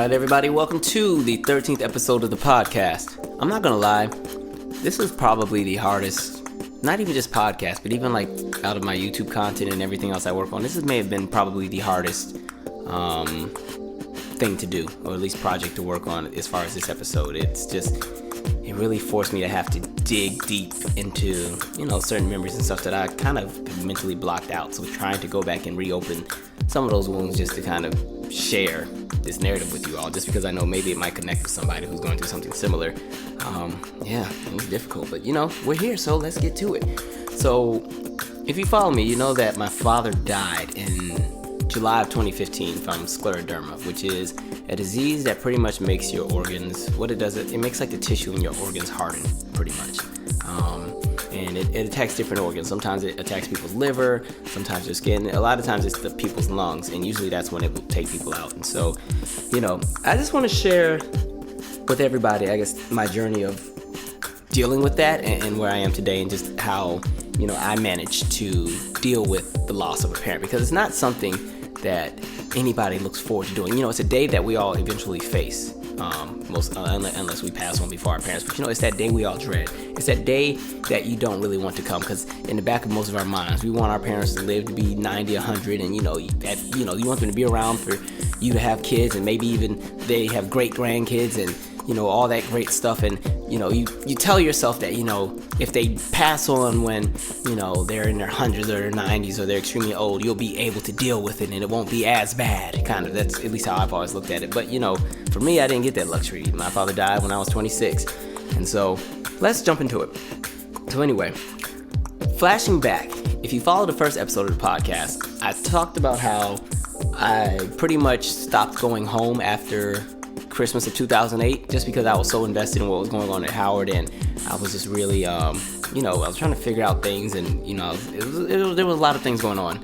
right, everybody, welcome to the 13th episode of the podcast. I'm not gonna lie, this was probably the hardest, not even just podcast, but even like out of my YouTube content and everything else I work on, may have been probably the hardest thing to do, or at least project to work on as far as this episode. It really forced me to have to dig deep into, certain memories and stuff that I kind of mentally blocked out. So trying to go back and reopen some of those wounds just to kind of share this narrative with you all, just because I know maybe it might connect with somebody who's going through something similar. It was difficult, but we're here, so let's get to it. So if you follow me, you know that my father died in July of 2015 from scleroderma, which is a disease that pretty much makes your organs, what it does, it makes like the tissue in your organs harden, pretty much. And it attacks different organs. Sometimes it attacks people's liver, sometimes their skin. A lot of times it's the people's lungs, and usually that's when it will take people out. And so, I just want to share with everybody, I guess, my journey of dealing with that and where I am today, and just how, I managed to deal with the loss of a parent, because it's not something that anybody looks forward to doing. It's a day that we all eventually face, unless we pass on before our parents. But it's that day we all dread. It's that day that you don't really want to come, because in the back of most of our minds, we want our parents to live to be 90, 100, and you want them to be around for you to have kids, and maybe even they have great grandkids, and all that great stuff. And you tell yourself that if they pass on when they're in their hundreds or their 90s, or they're extremely old, you'll be able to deal with it and it won't be as bad. Kind of, that's at least how I've always looked at it. But for me, I didn't get that luxury. My father died when I was 26, and so let's jump into it. So anyway, flashing back, if you follow the first episode of the podcast, I talked about how I pretty much stopped going home after Christmas of 2008, just because I was so invested in what was going on at Howard, and I was just really, I was trying to figure out things, and there was a lot of things going on.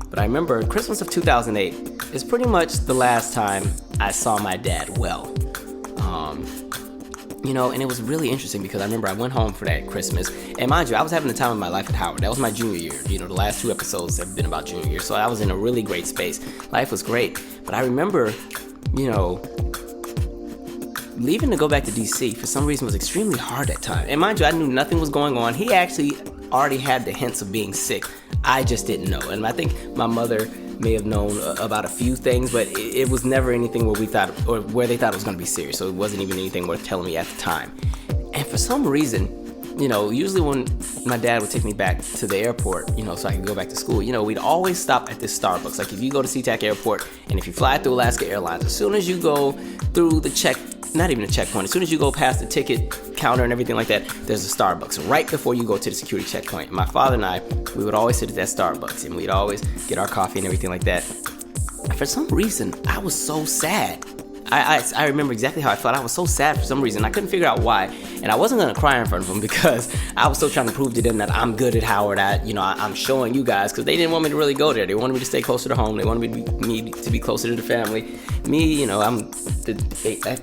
But I remember Christmas of 2008 is pretty much the last time I saw my dad well. And it was really interesting, because I remember I went home for that Christmas, and mind you, I was having the time of my life at Howard. That was my junior year. The last two episodes have been about junior year, so I was in a really great space. Life was great, but I remember leaving to go back to DC for some reason was extremely hard at times. And mind you, I knew nothing was going on. He actually already had the hints of being sick. I just didn't know. And I think my mother may have known about a few things, but it was never anything where they thought it was going to be serious. So it wasn't even anything worth telling me at the time. And for some reason, usually when my dad would take me back to the airport, so I could go back to school, we'd always stop at this Starbucks. Like if you go to SeaTac Airport, and if you fly through Alaska Airlines, as soon as you go through not even a checkpoint, as soon as you go past the ticket counter and everything like that, there's a Starbucks right before you go to the security checkpoint. My father and I, we would always sit at that Starbucks, and we'd always get our coffee and everything like that. For some reason, I was so sad. I remember exactly how I felt. I was so sad for some reason. I couldn't figure out why. And I wasn't going to cry in front of them, because I was still trying to prove to them that I'm good at Howard. I'm showing you guys, because they didn't want me to really go there. They wanted me to stay closer to home. They wanted me to be closer to the family. Me,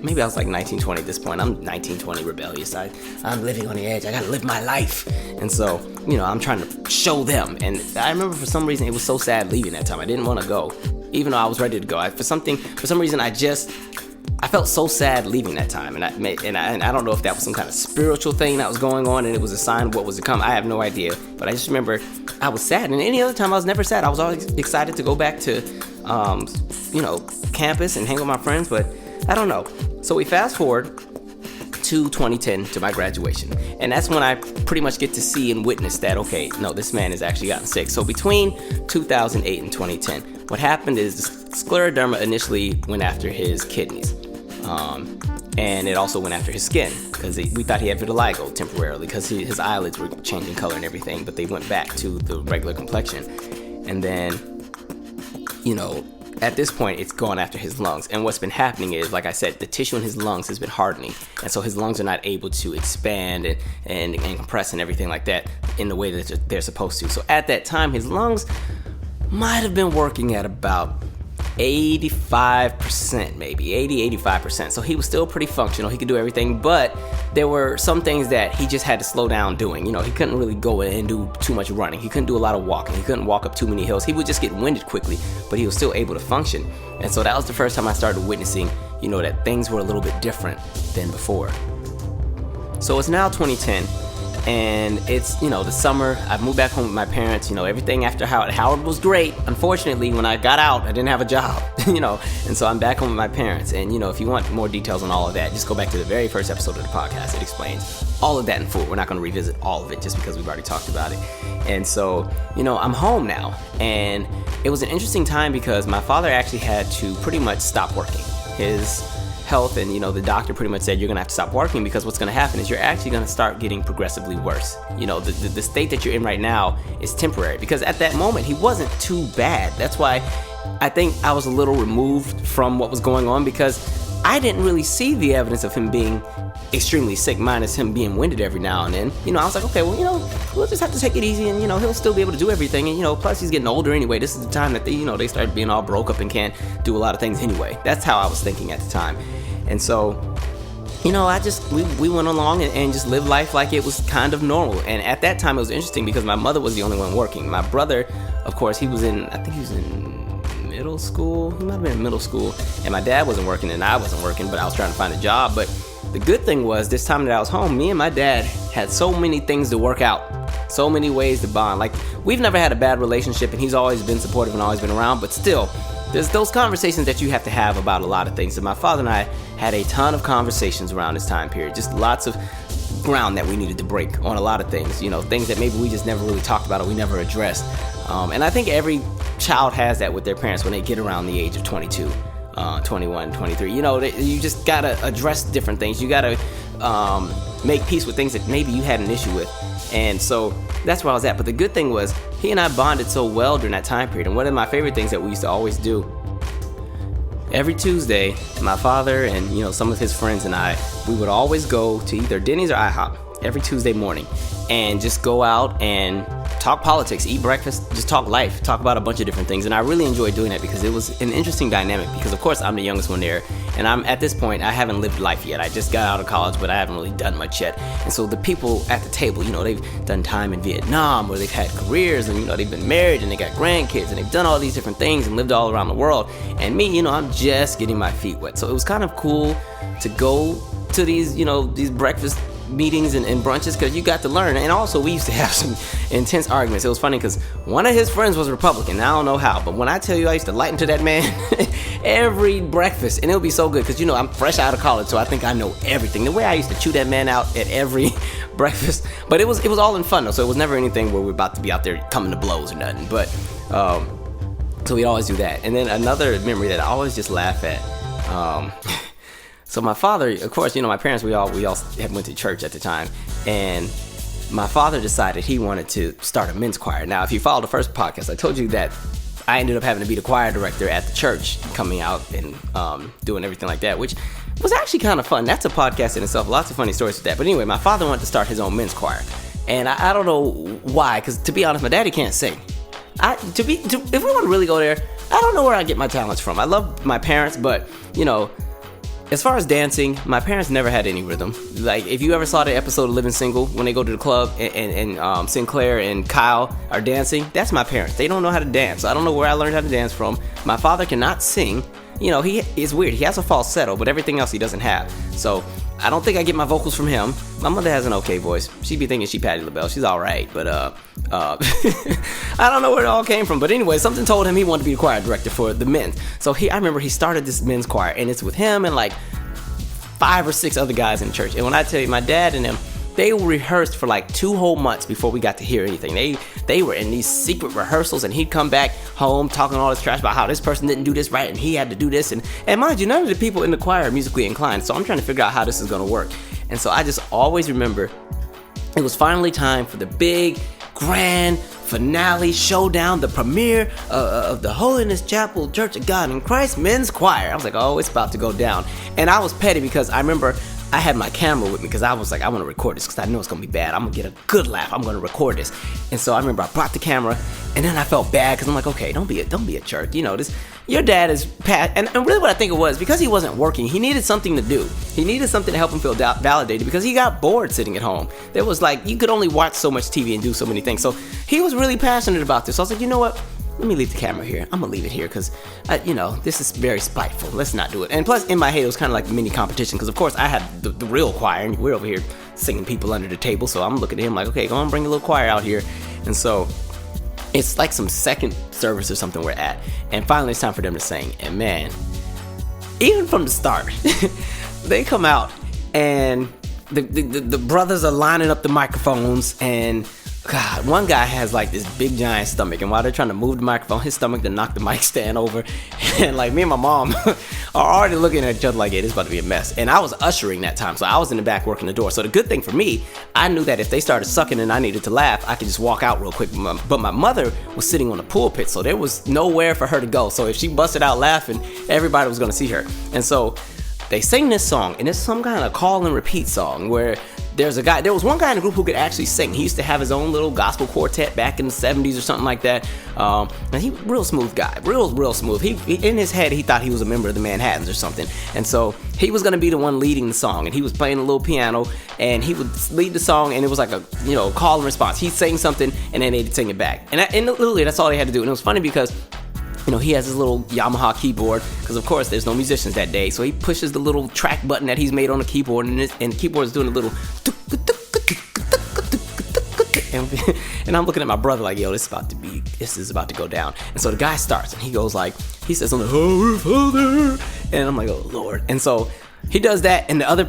maybe I was like 19, 20 at this point. I'm 19, 20, rebellious. I'm living on the edge. I got to live my life. And so, I'm trying to show them. And I remember for some reason it was so sad leaving that time. I didn't want to go, even though I was ready to go. For some reason, I felt so sad leaving that time, and I don't know if that was some kind of spiritual thing that was going on, and it was a sign of what was to come. I have no idea, but I just remember I was sad. And any other time I was never sad. I was always excited to go back to, campus and hang with my friends, but I don't know. So we fast forward to 2010, to my graduation, and that's when I pretty much get to see and witness that, okay, no, this man has actually gotten sick. So between 2008 and 2010, what happened is the scleroderma initially went after his kidneys. And it also went after his skin, because we thought he had vitiligo temporarily, because his eyelids were changing color and everything, but they went back to the regular complexion. And then, at this point, it's gone after his lungs. And what's been happening is, like I said, the tissue in his lungs has been hardening. And so his lungs are not able to expand and compress and everything like that in the way that they're supposed to. So at that time, his lungs might have been working at about 85%, maybe 85%. So he was still pretty functional. He could do everything, but there were some things that he just had to slow down doing. He couldn't really go in and do too much running. He couldn't do a lot of walking. He couldn't walk up too many hills. He would just get winded quickly, but he was still able to function. And so that was the first time I started witnessing, that things were a little bit different than before. So it's now 2010. And it's, the summer. I've moved back home with my parents. Everything after Howard. Howard was great. Unfortunately, when I got out, I didn't have a job, And so I'm back home with my parents. And, if you want more details on all of that, just go back to the very first episode of the podcast. It explains all of that in full. We're not going to revisit all of it just because we've already talked about it. And so, I'm home now. And it was an interesting time because my father actually had to pretty much stop working. His health and the doctor pretty much said you're gonna have to stop working because what's gonna happen is you're actually gonna start getting progressively worse. The state that you're in right now is temporary, because at that moment he wasn't too bad. That's why I think I was a little removed from what was going on, because I didn't really see the evidence of him being extremely sick, minus him being winded every now and then. I was like, okay, well, we'll just have to take it easy, and he'll still be able to do everything, and plus he's getting older anyway. This is the time that they start being all broke up and can't do a lot of things anyway. That's how I was thinking at the time. And so, we went along and just lived life like it was kind of normal. And at that time it was interesting because my mother was the only one working. My brother, of course, I think he was in middle school. He might have been in middle school. And my dad wasn't working and I wasn't working, but I was trying to find a job. But the good thing was, this time that I was home, me and my dad had so many things to work out, so many ways to bond. Like, we've never had a bad relationship, and he's always been supportive and always been around, but still, there's those conversations that you have to have about a lot of things. And my father and I had a ton of conversations around this time period, just lots of ground that we needed to break on a lot of things, things that maybe we just never really talked about or we never addressed. And I think every child has that with their parents when they get around the age of 22. 21, 23, you just gotta address different things. You gotta make peace with things that maybe you had an issue with. And so that's where I was at. But the good thing was, he and I bonded so well during that time period. And one of my favorite things that we used to always do, every Tuesday, my father and some of his friends and I, we would always go to either Denny's or IHOP every Tuesday morning and just go out and talk politics, eat breakfast, just talk life, talk about a bunch of different things. And I really enjoyed doing that because it was an interesting dynamic, because of course I'm the youngest one there, and I'm at this point, I haven't lived life yet. I just got out of college, but I haven't really done much yet. And so the people at the table, they've done time in Vietnam, or they've had careers, and they've been married, and they got grandkids, and they've done all these different things and lived all around the world. And me, I'm just getting my feet wet. So it was kind of cool to go to these, these breakfast meetings and brunches, because you got to learn. And also, we used to have some intense arguments. It was funny because one of his friends was Republican. I don't know how, but when I tell you, I used to lighten to that man every breakfast, and it would be so good because I'm fresh out of college, so I think I know everything. The way I used to chew that man out at every breakfast, but it was all in fun though, so it was never anything where we're about to be out there coming to blows or nothing. But so we'd always do that. And then another memory that I always just laugh at. So my father, of course, my parents, we all had went to church at the time, and my father decided he wanted to start a men's choir. Now, if you followed the first podcast, I told you that I ended up having to be the choir director at the church, coming out and doing everything like that, which was actually kind of fun. That's a podcast in itself. Lots of funny stories with that. But anyway, my father wanted to start his own men's choir, and I don't know why, because to be honest, my daddy can't sing. If we want to really go there, I don't know where I get my talents from. I love my parents, but as far as dancing, my parents never had any rhythm. Like, if you ever saw the episode of Living Single, when they go to the club and Sinclair and Kyle are dancing, that's my parents. They don't know how to dance. I don't know where I learned how to dance from. My father cannot sing. He is weird. He has a falsetto, but everything else he doesn't have. So I don't think I get my vocals from him. My mother has an okay voice. She'd be thinking she Patti LaBelle. She's all right, but I don't know where it all came from. But anyway, something told him he wanted to be the choir director for the men's. So I remember he started this men's choir, and it's with him and like 5 or 6 other guys in church. And when I tell you, my dad and them, they rehearsed for like 2 whole months before we got to hear anything. They were in these secret rehearsals, and he'd come back home talking all this trash about how this person didn't do this right and he had to do this. And mind you, none of the people in the choir are musically inclined, so I'm trying to figure out how this is going to work. And so I just always remember it was finally time for the big, grand finale showdown, the premiere of the Holiness Chapel Church of God in Christ Men's Choir. I was like, oh, it's about to go down. And I was petty because I remember I had my camera with me because I was like, I want to record this because I know it's going to be bad. I'm going to get a good laugh. I'm going to record this. And so I remember I brought the camera, and then I felt bad because I'm like, okay, don't be a jerk. You know, your dad is and really what I think it was, because he wasn't working, he needed something to do. He needed something to help him feel validated because he got bored sitting at home. There was like, you could only watch so much TV and do so many things. So he was really passionate about this. So I was like, you know what? Let me leave the camera here. I'm gonna leave it here because, this is very spiteful. Let's not do it. And plus, in my head, it was kind of like a mini competition because, of course, I had the real choir, and we're over here singing people under the table. So I'm looking at him like, okay, go on, bring a little choir out here. And so it's like some second service or something we're at. And finally, it's time for them to sing. And man, even from the start, they come out and the brothers are lining up the microphones, and God, one guy has like this big giant stomach, and while they're trying to move the microphone, his stomach to knock the mic stand over. And like me and my mom are already looking at each other like, yeah, this is about to be a mess. And I was ushering that time, so I was in the back working the door. So the good thing for me, I knew that if they started sucking and I needed to laugh, I could just walk out real quick. But my mother was sitting on the pulpit, so there was nowhere for her to go. So if she busted out laughing, everybody was gonna see her. And so they sing this song, and it's some kind of call and repeat song where there was one guy in the group who could actually sing. He used to have his own little gospel quartet back in the 70s or something like that. And he real smooth guy, real smooth. He in his head, he thought he was a member of the Manhattans or something. And so he was gonna be the one leading the song, and he was playing a little piano, and he would lead the song, and it was like a call and response. He'd sing something, and then they'd sing it back. And literally, that's all they had to do. And it was funny because he has his little Yamaha keyboard, because of course there's no musicians that day. So he pushes the little track button that he's made on the keyboard, and the keyboard is doing a little. And I'm looking at my brother like, yo, this is about to go down. And so the guy starts, and he says something, oh, Father, and I'm like, oh Lord. And so he does that, and the other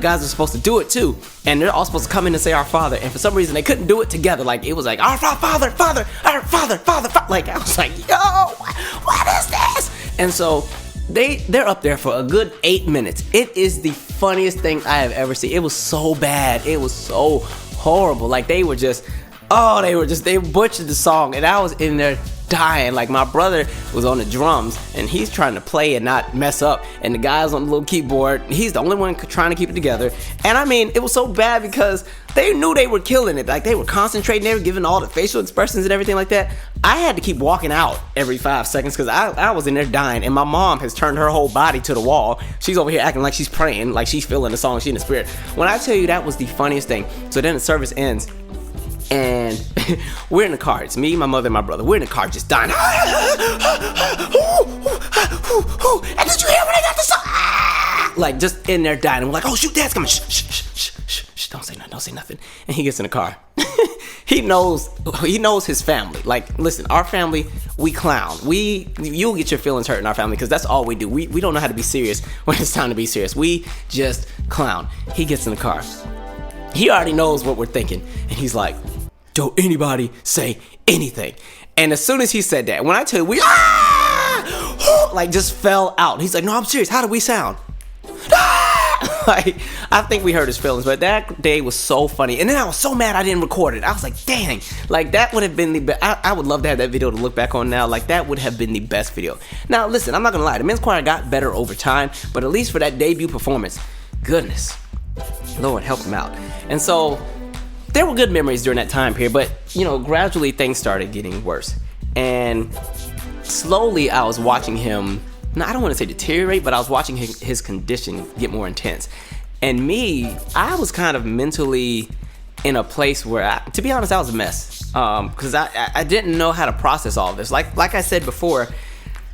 guys are supposed to do it too, and they're all supposed to come in and say our Father, and for some reason they couldn't do it together. Like it was like our Father, our Father. Like I was like, yo, what is this? And so they're up there for a good 8 minutes. It is the funniest thing I have ever seen. It was so bad. It was so horrible. Like they butchered the song, and I was in there dying. Like my brother was on the drums, and he's trying to play and not mess up, and the guy's on the little keyboard. He's the only one trying to keep it together. And I mean, it was so bad because they knew they were killing it. Like they were concentrating, they were giving all the facial expressions and everything like that. I had to keep walking out every 5 seconds because I was in there dying, and my mom has turned her whole body to the wall. She's over here acting like she's praying, like she's feeling the song, she's in the spirit. When I tell you, that was the funniest thing. So then the service ends, and we're in the car. It's me, my mother, and my brother. We're in the car just dying. And did you hear when I got the song? Like just in there dying. And we're like, oh shoot, Dad's coming. Shh, don't say nothing. And he gets in the car. He knows his family. Like, listen, our family, we clown. You'll get your feelings hurt in our family because that's all we do. We don't know how to be serious when it's time to be serious. We just clown. He gets in the car. He already knows what we're thinking. And he's like, don't anybody say anything. And as soon as he said that, when I tell you, we like just fell out. He's like, no, I'm serious. How do we sound? Like, I think we hurt his feelings, but that day was so funny. And then I was so mad I didn't record it. I was like, dang, like that would have been the best. I would love to have that video to look back on now. Like that would have been the best video. Now, listen, I'm not gonna lie. The men's choir got better over time, but at least for that debut performance, goodness, Lord help him out. And so there were good memories during that time period, but gradually things started getting worse. And slowly I was watching him, now, I don't want to say deteriorate, but I was watching his condition get more intense. And me, I was kind of mentally in a place where, to be honest, I was a mess. Because I didn't know how to process all of this. Like I said before,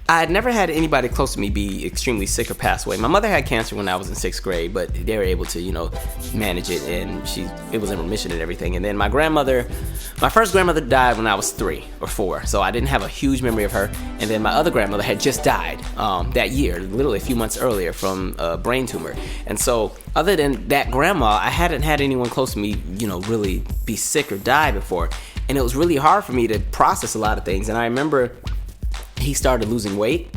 I had never had anybody close to me be extremely sick or pass away. My mother had cancer when I was in 6th grade, but they were able to, manage it, and it was in remission and everything. And then my first grandmother died when I was 3 or 4, so I didn't have a huge memory of her. And then my other grandmother had just died that year, literally a few months earlier, from a brain tumor. And so other than that grandma, I hadn't had anyone close to me, really be sick or die before. And it was really hard for me to process a lot of things. And I remember he started losing weight,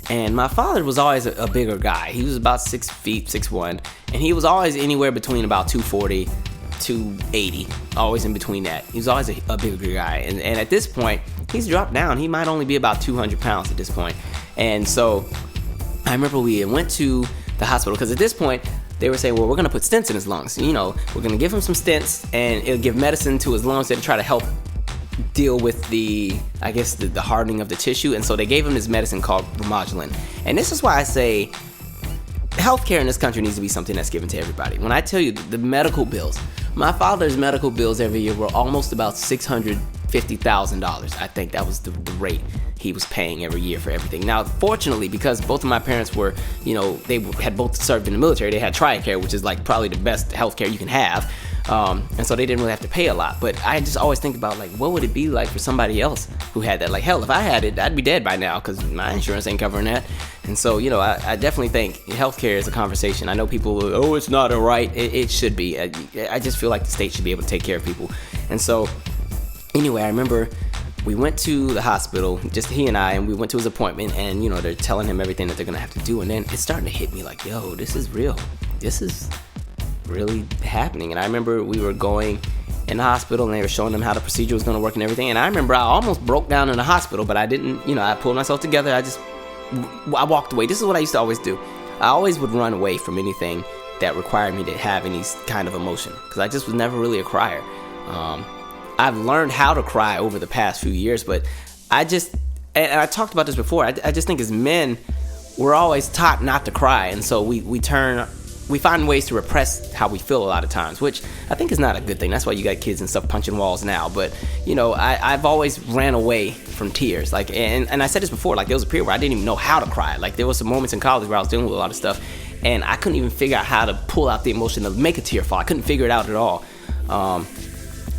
and my father was always a bigger guy. He was about 6 feet, 6'1", and he was always anywhere between about 240, 280, always in between that. He was always a bigger guy, and at this point, he's dropped down. He might only be about 200 pounds at this point. And so I remember we went to the hospital, because at this point, they were saying, well, we're going to put stents in his lungs. We're going to give him some stents, and it'll give medicine to his lungs to try to help deal with the hardening of the tissue. And so they gave him this medicine called Remodulin. And this is why I say healthcare in this country needs to be something that's given to everybody. When I tell you the medical bills, my father's medical bills every year were almost about $650,000. I think that was the rate he was paying every year for everything. Now, fortunately, because both of my parents were, they had both served in the military, they had TRICARE, which is like probably the best healthcare you can have. And so they didn't really have to pay a lot. But I just always think about, like, what would it be like for somebody else who had that? Like, hell, if I had it, I'd be dead by now because my insurance ain't covering that. And so, I definitely think healthcare is a conversation. I know people will, oh, it's not a right. It should be. I just feel like the state should be able to take care of people. And so, anyway, I remember we went to the hospital, just he and I, and we went to his appointment, and, they're telling him everything that they're going to have to do. And then it's starting to hit me like, yo, this is real. This is really happening. And I remember we were going in the hospital, and they were showing them how the procedure was going to work and everything. And I remember I almost broke down in the hospital, but I didn't, I pulled myself together. I walked away. This is what I used to always do. I always would run away from anything that required me to have any kind of emotion, because I just was never really a crier. I've learned how to cry over the past few years, but and I talked about this before, I just think as men, we're always taught not to cry, and so we find ways to repress how we feel a lot of times, which I think is not a good thing. That's why you got kids and stuff punching walls now. But, I've always ran away from tears. Like, and I said this before, like, there was a period where I didn't even know how to cry. Like, there was some moments in college where I was dealing with a lot of stuff, and I couldn't even figure out how to pull out the emotion to make a tear fall. I couldn't figure it out at all.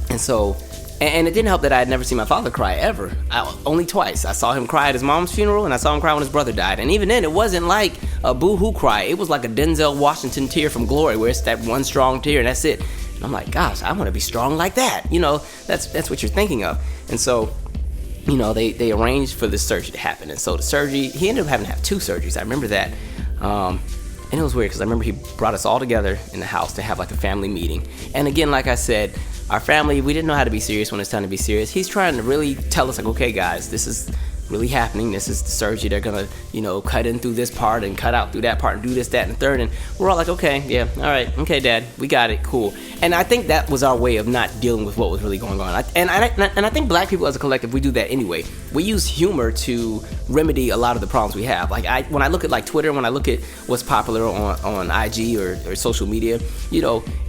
And so, and it didn't help that I had never seen my father cry ever. Only twice. I saw him cry at his mom's funeral, and I saw him cry when his brother died. And even then, it wasn't like a boo-hoo cry. It was like a Denzel Washington tear from Glory, where it's that one strong tear, and that's it. And I'm like, gosh, I want to be strong like that. That's what you're thinking of. And so, they arranged for this surgery to happen. And so the surgery, he ended up having to have 2 surgeries. I remember that. And it was weird because I remember he brought us all together in the house to have like a family meeting. And again, like I said, our family, we didn't know how to be serious when it's time to be serious. He's trying to really tell us, like, okay, guys, this is really happening. This is the surgery. They're going to, cut in through this part and cut out through that part and do this, that, and third. And we're all like, okay, yeah, all right, okay, Dad, we got it, cool. And I think that was our way of not dealing with what was really going on. And I think black people as a collective, we do that anyway. We use humor to remedy a lot of the problems we have. Like, when I look at like Twitter, when I look at what's popular on IG or social media,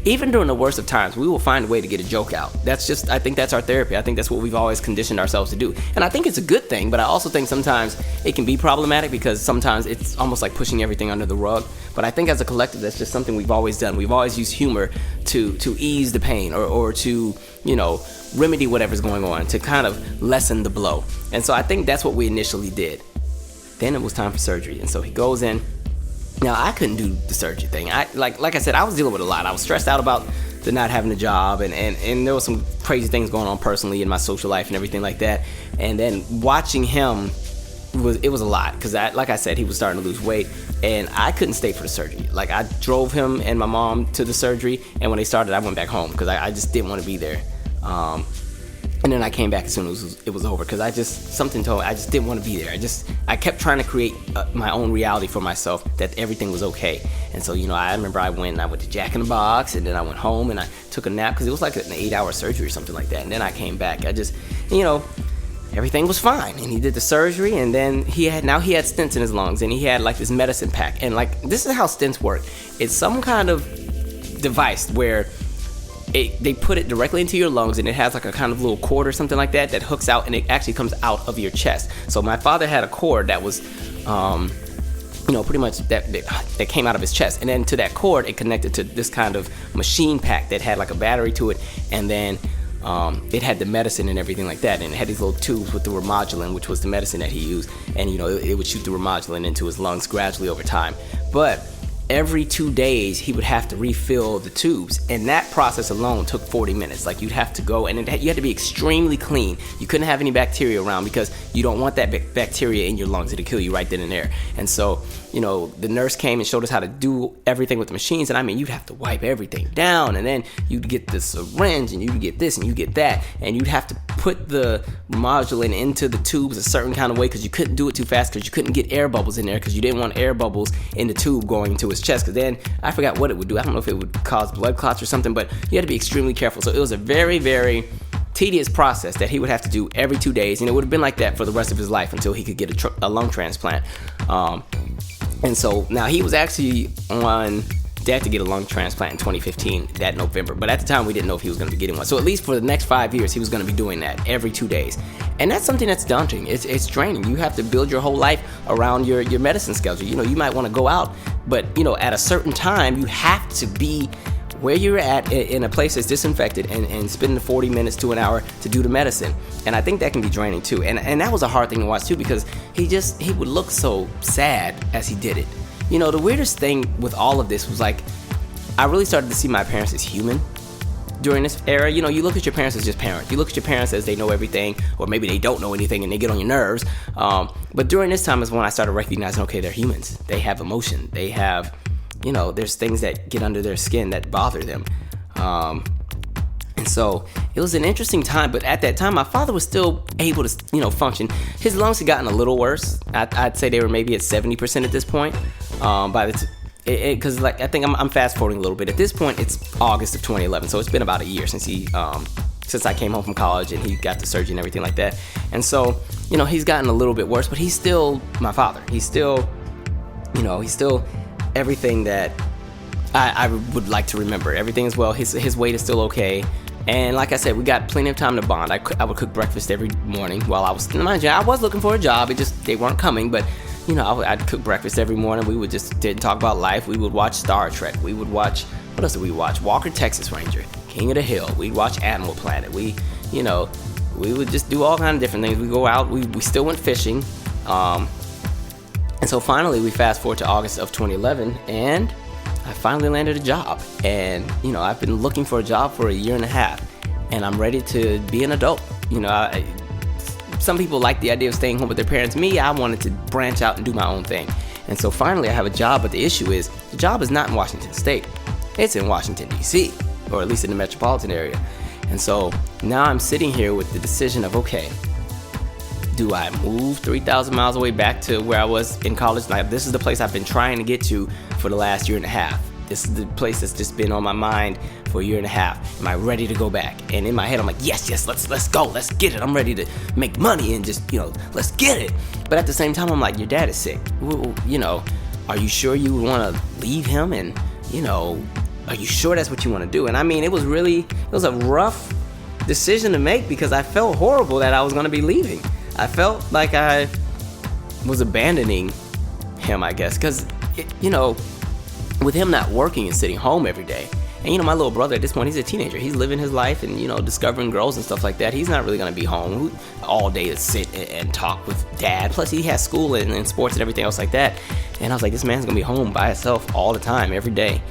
even during the worst of times, we will find a way to get a joke out. I think that's our therapy. I think that's what we've always conditioned ourselves to do. And I think it's a good thing, but I also think sometimes it can be problematic because sometimes it's almost like pushing everything under the rug. But I think as a collective, that's just something we've always done. We've always used humor to ease the pain or to, remedy whatever's going on, to kind of lessen the blow. And so I think that's what we initially did. Then it was time for surgery. And so he goes in. Now, I couldn't do the surgery thing. Like I said, I was dealing with a lot. I was stressed out about the not having a job, and there was some crazy things going on personally in my social life and everything like that. And then watching him, it was a lot, because like I said, he was starting to lose weight, and I couldn't stay for the surgery. Like, I drove him and my mom to the surgery, and when they started, I went back home because I just didn't want to be there. And then I came back as soon as it was over, because something told me I just didn't want to be there. I kept trying to create my own reality for myself that everything was okay. And so, I remember I went to Jack in the Box, and then I went home and I took a nap, because it was like an 8-hour surgery or something like that. And then I came back. Everything was fine, and he did the surgery, and then he had stents in his lungs, and he had like this medicine pack. And like, this is how stents work. It's some kind of device where they put it directly into your lungs, and it has like a kind of little cord or something like that hooks out, and it actually comes out of your chest. So my father had a cord that was, pretty much that came out of his chest. And then to that cord, it connected to this kind of machine pack that had like a battery to it. And then it had the medicine and everything like that. And it had these little tubes with the Remodulin, which was the medicine that he used. And, it would shoot the Remodulin into his lungs gradually over time. But every 2 days, he would have to refill the tubes, and that process alone took 40 minutes. Like, you'd have to go, and you had to be extremely clean. You couldn't have any bacteria around, because you don't want that bacteria in your lungs. It'll kill you right then and there. And so, the nurse came and showed us how to do everything with the machines, and you'd have to wipe everything down, and then you'd get the syringe, and you'd get this, and you'd get that, and you'd have to put the Remodulin into the tubes a certain kind of way, because you couldn't do it too fast, because you couldn't get air bubbles in there, because you didn't want air bubbles in the tube going into his his chest, because then I forgot what it would do. I don't know if it would cause blood clots or something, but you had to be extremely careful. So it was a very, very tedious process that he would have to do every 2 days, and it would have been like that for the rest of his life until he could get a lung transplant. And so now he was actually on deck to get a lung transplant in 2015, that November. But at the time, we didn't know if he was going to be getting one. So at least for the next 5 years, he was going to be doing that every 2 days. And that's something that's daunting. It's draining. You have to build your whole life around your medicine schedule. You might want to go out, but, at a certain time, you have to be where you're at in a place that's disinfected and spending 40 minutes to an hour to do the medicine. And I think that can be draining too. And that was a hard thing to watch too, because he would look so sad as he did it. The weirdest thing with all of this was, like, I really started to see my parents as human during this era. You look at your parents as just parents. You look at your parents as they know everything, or maybe they don't know anything and they get on your nerves. But during this time is when I started recognizing, okay, they're humans. They have emotion. They have, there's things that get under their skin that bother them. And so it was an interesting time, but at that time, my father was still able to, function. His lungs had gotten a little worse. I'd say they were maybe at 70% at this point. Because I think I'm fast forwarding a little bit. At this point, it's August of 2011, so it's been about a year since I came home from college and he got the surgery and everything like that. And so, he's gotten a little bit worse, but he's still my father. He's still everything that I would like to remember. Everything is well. His weight is still okay. And like I said, we got plenty of time to bond. I would cook breakfast every morning while I was looking for a job. They weren't coming, but I'd cook breakfast every morning. We would just talk about life. We would watch Star Trek. We would watch, what else did we watch? Walker, Texas Ranger, King of the Hill. We'd watch Animal Planet. We would just do all kinds of different things. We go out. We still went fishing. And so finally, we fast forward to August of 2011, and I finally landed a job. And, I've been looking for a job for a year and a half, and I'm ready to be an adult. Some people like the idea of staying home with their parents. Me, I wanted to branch out and do my own thing. And so finally I have a job, but the issue is the job is not in Washington State. It's in Washington, D.C., or at least in the metropolitan area. And so now I'm sitting here with the decision of, okay, do I move 3,000 miles away back to where I was in college? Like, this is the place I've been trying to get to for the last year and a half. This is the place that's just been on my mind for a year and a half. Am I ready to go back? And in my head, I'm like, yes, let's go. Let's get it. I'm ready to make money and just, let's get it. But at the same time, I'm like, your dad is sick. Are you sure you want to leave him? And, are you sure that's what you want to do? And I mean, it was a rough decision to make, because I felt horrible that I was going to be leaving. I felt like I was abandoning him, I guess, because, with him not working and sitting home every day, and my little brother at this point, he's a teenager. He's living his life and discovering girls and stuff like that. He's not really gonna be home all day to sit and talk with dad. Plus, he has school and sports and everything else like that. And I was like, this man's gonna be home by himself all the time, every day.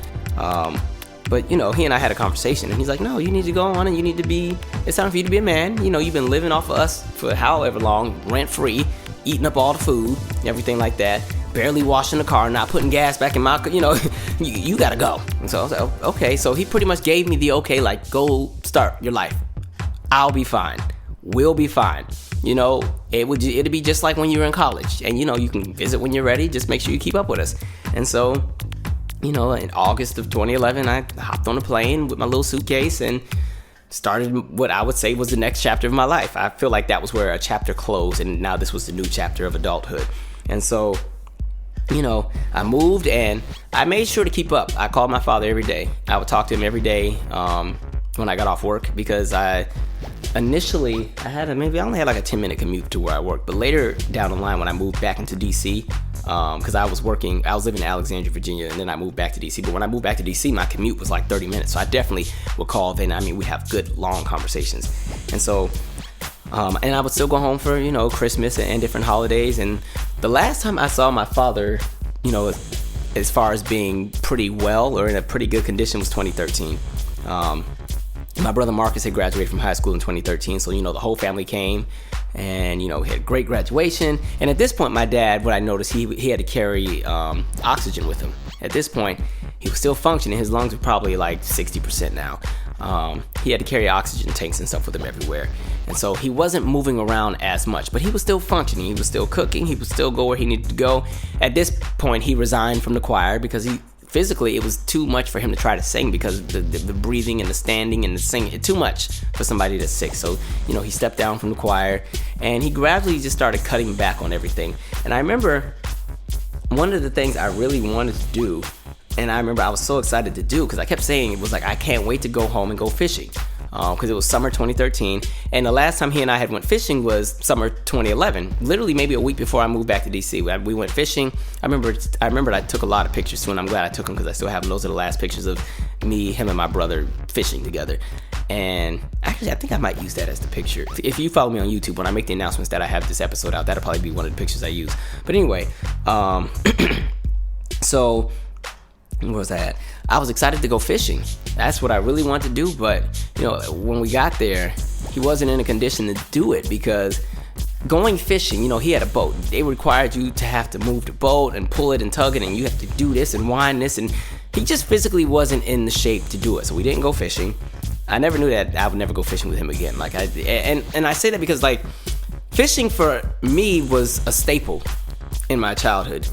But he and I had a conversation, and he's like, no, you need to go on, and it's time for you to be a man. You've been living off of us for however long, rent free, eating up all the food, everything like that. Barely washing the car, not putting gas back in my, you gotta go. And so I was like, okay. So he pretty much gave me the okay, like, go start your life. I'll be fine. We'll be fine. It'd be just like when you were in college, and you can visit when you're ready. Just make sure you keep up with us. And so, in August of 2011, I hopped on a plane with my little suitcase and started what I would say was the next chapter of my life. I feel like that was where a chapter closed, and now this was the new chapter of adulthood. And so, I moved, and I made sure to keep up. I called my father every day. I would talk to him every day when I got off work, because I only had like a 10-minute commute to where I worked. But later down the line, when I moved back into D.C., because I was living in Alexandria, Virginia, and then I moved back to D.C. But when I moved back to D.C., my commute was like 30 minutes. So I definitely would call then. We have good, long conversations. And so, and I would still go home for, Christmas and different holidays. And the last time I saw my father, as far as being pretty well or in a pretty good condition, was 2013. My brother Marcus had graduated from high school in 2013, so the whole family came, and we had a great graduation. And at this point, my dad, what I noticed, he had to carry oxygen with him. At this point, he was still functioning. His lungs were probably like 60% now. He had to carry oxygen tanks and stuff with him everywhere, and so he wasn't moving around as much, but he was still functioning. He was still cooking. He would still go where he needed to go. At this point, he resigned from the choir because he physically, it was too much for him to try to sing because the breathing and the standing and the singing, too much for somebody that's sick. So, he stepped down from the choir, and he gradually just started cutting back on everything. And I remember one of the things I really wanted to do, and I remember I was so excited to do, because I kept saying, it was like, I can't wait to go home and go fishing. Because it was summer 2013, and the last time he and I had went fishing was summer 2011. Literally, maybe a week before I moved back to DC, we went fishing. I remember I took a lot of pictures too, and I'm glad I took them because I still have them. Those are the last pictures of me, him, and my brother fishing together. And actually, I think I might use that as the picture. If you follow me on YouTube, when I make the announcements that I have this episode out, that'll probably be one of the pictures I use. But anyway, so where was I at? I was excited to go fishing. That's what I really wanted to do, but when we got there, he wasn't in a condition to do it because going fishing, he had a boat. They required you to have to move the boat and pull it and tug it, and you have to do this and wind this, and he just physically wasn't in the shape to do it. So we didn't go fishing. I never knew that I would never go fishing with him again. And I say that because fishing for me was a staple in my childhood.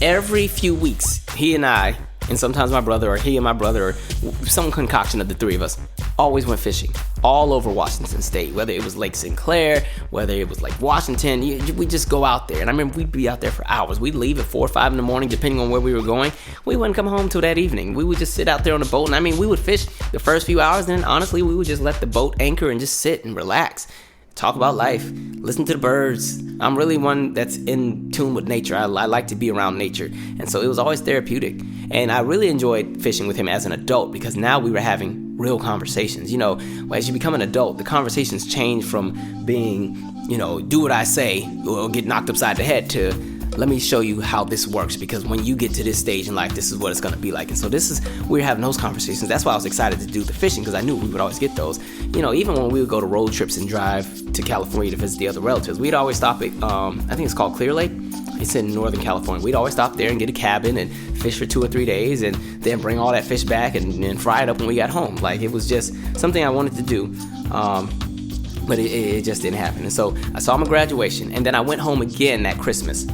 Every few weeks, he and I, and sometimes my brother, or he and my brother, or some concoction of the three of us, always went fishing all over Washington State, whether it was Lake Sinclair, whether it was Lake Washington. We just go out there. And I remember we'd be out there for hours. We'd leave at 4 or 5 in the morning, depending on where we were going. We wouldn't come home till that evening. We would just sit out there on the boat. And we would fish the first few hours. And then honestly, we would just let the boat anchor and just sit and relax. Talk about life, listen to the birds. I'm really one that's in tune with nature. I like to be around nature. And so it was always therapeutic. And I really enjoyed fishing with him as an adult because now we were having real conversations. As you become an adult, the conversations change from being, do what I say or get knocked upside the head to let me show you how this works, because when you get to this stage in life, this is what it's going to be like. And so we're having those conversations. That's why I was excited to do the fishing, because I knew we would always get those. Even when we would go to road trips and drive to California to visit the other relatives, we'd always stop at, I think it's called Clear Lake. It's in Northern California. We'd always stop there and get a cabin and fish for 2 or 3 days and then bring all that fish back and fry it up when we got home. It was just something I wanted to do. But it just didn't happen. And so I saw my graduation, and then I went home again that Christmas.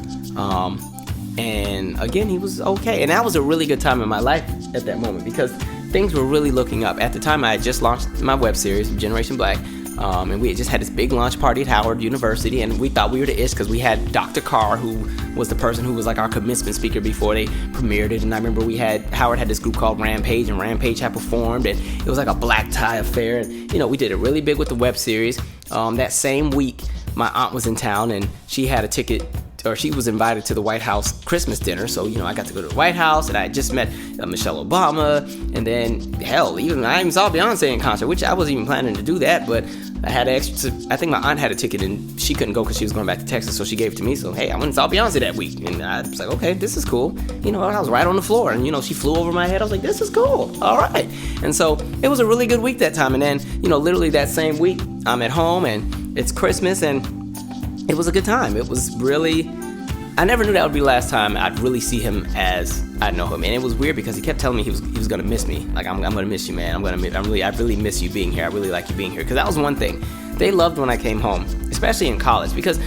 And again, he was okay. And that was a really good time in my life at that moment because things were really looking up. At the time, I had just launched my web series, Generation Black. And we had just had this big launch party at Howard University, and we thought we were the ish because we had Dr. Carr, who was the person who was our commencement speaker before they premiered it. And I remember Howard had this group called Rampage, and Rampage had performed, and it was like a black tie affair. And we did it really big with the web series. That same week, my aunt was in town, and she had a ticket, or she was invited to the White House Christmas dinner. So, I got to go to the White House, and I had just met Michelle Obama, and then, I even saw Beyonce in concert, which I wasn't even planning to do that, but I had extra. I think my aunt had a ticket, and she couldn't go because she was going back to Texas, so she gave it to me. So, hey, I went and saw Beyonce that week, and I was like, okay, this is cool. I was right on the floor, and, she flew over my head. I was like, this is cool. All right. And so it was a really good week that time. And then, literally that same week, I'm at home, and it's Christmas, and it was a good time. It was really, I never knew that would be the last time I'd really see him as I know him. And it was weird because he kept telling me he was going to miss me. I'm going to miss you, man. I really miss you being here. I really like you being here. Because that was one thing. They loved when I came home, especially in college. Because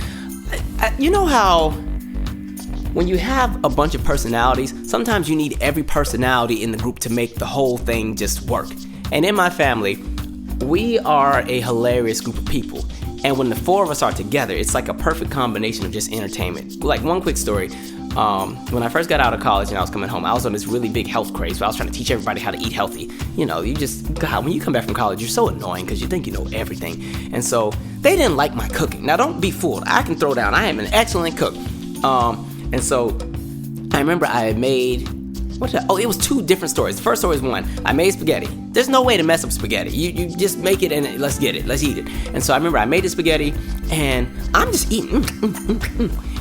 you know how when you have a bunch of personalities, sometimes you need every personality in the group to make the whole thing just work. And in my family, we are a hilarious group of people. And when the 4 of us are together, it's like a perfect combination of just entertainment. One quick story. When I first got out of college and I was coming home, I was on this really big health craze where I was trying to teach everybody how to eat healthy. When you come back from college, you're so annoying because you think you know everything. And so they didn't like my cooking. Now, don't be fooled. I can throw down. I am an excellent cook. And so I remember I had made... it was 2 different stories. The first story is one. I made spaghetti. There's no way to mess up spaghetti. You just make it and let's get it. Let's eat it. And so I remember I made the spaghetti and I'm just eating.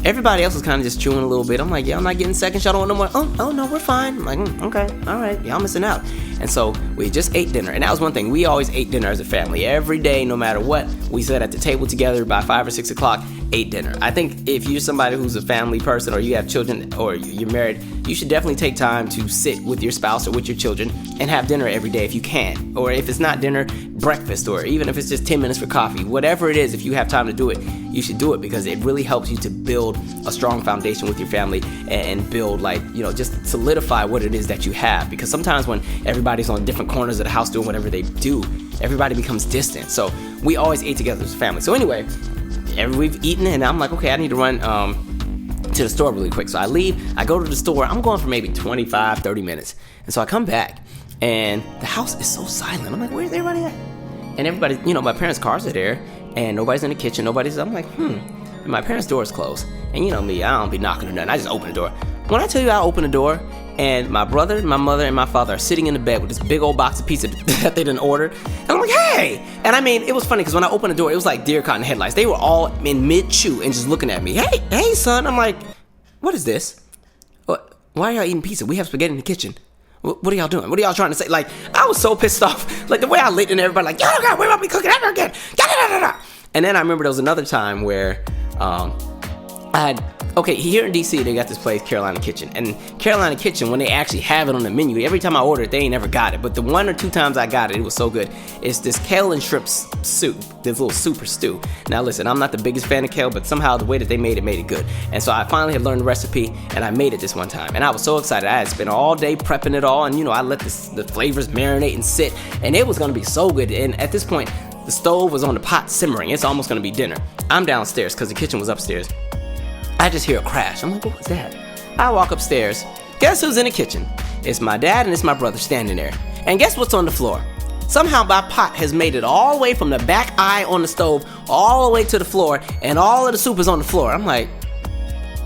Everybody else was kind of just chewing a little bit. I'm like, I'm not getting second shot on no more. Oh no, we're fine. I'm like, okay, all right. Y'all missing out. And so we just ate dinner. And that was one thing. We always ate dinner as a family. Every day, no matter what, we sat at the table together by 5 or 6 o'clock, ate dinner. I think if you're somebody who's a family person or you have children or you're married, you should definitely take time to sit with your spouse or with your children and have dinner every day if you can. Or if it's not dinner, breakfast, or even if it's just 10 minutes for coffee. Whatever it is, if you have time to do it, you should do it because it really helps you to build a strong foundation with your family and build, like, you know, just solidify what it is that you have. Because sometimes when everybody's on different corners of the house doing whatever they do, everybody becomes distant. So we always ate together as a family. So anyway, we've eaten and I'm like, okay, I need to run to the store really quick. So I leave, I go to the store, I'm going for maybe 25, 30 minutes. And so I come back and the house is so silent. I'm like, where's everybody at? And everybody, you know, my parents' cars are there and nobody's in the kitchen, I'm like, And my parents' door is closed. And you know me, I don't be knocking or nothing, I just open the door. When I tell you I open the door and my brother, my mother, and my father are sitting in the bed with this big old box of pizza that they didn't order. And I'm like, hey! And I mean, it was funny because when I opened the door, it was like deer caught in headlights. They were all in mid-chew and just looking at me. Hey, son. I'm like, what is this? What? Why are y'all eating pizza? We have spaghetti in the kitchen. What are y'all doing? What are y'all trying to say? Like, I was so pissed off. Like, the way I lit and everybody like, y'all gotta worry about me cooking ever again. And then I remember there was another time where here in DC, they got this place, Carolina Kitchen. And Carolina Kitchen, when they actually have it on the menu, every time I order it, they ain't never got it. But the 1 or 2 times I got it, it was so good. It's this kale and shrimp soup, this little super stew. Now listen, I'm not the biggest fan of kale, but somehow the way that they made it good. And so I finally had learned the recipe, and I made it this one time. And I was so excited. I had spent all day prepping it all, and you know, I let the flavors marinate and sit, and it was gonna be so good. And at this point, the stove was on the pot simmering. It's almost gonna be dinner. I'm downstairs, because the kitchen was upstairs. I just hear a crash. I'm like, what was that? I walk upstairs. Guess who's in the kitchen? It's my dad and it's my brother standing there. And guess what's on the floor? Somehow my pot has made it all the way from the back eye on the stove all the way to the floor, and all of the soup is on the floor. I'm like,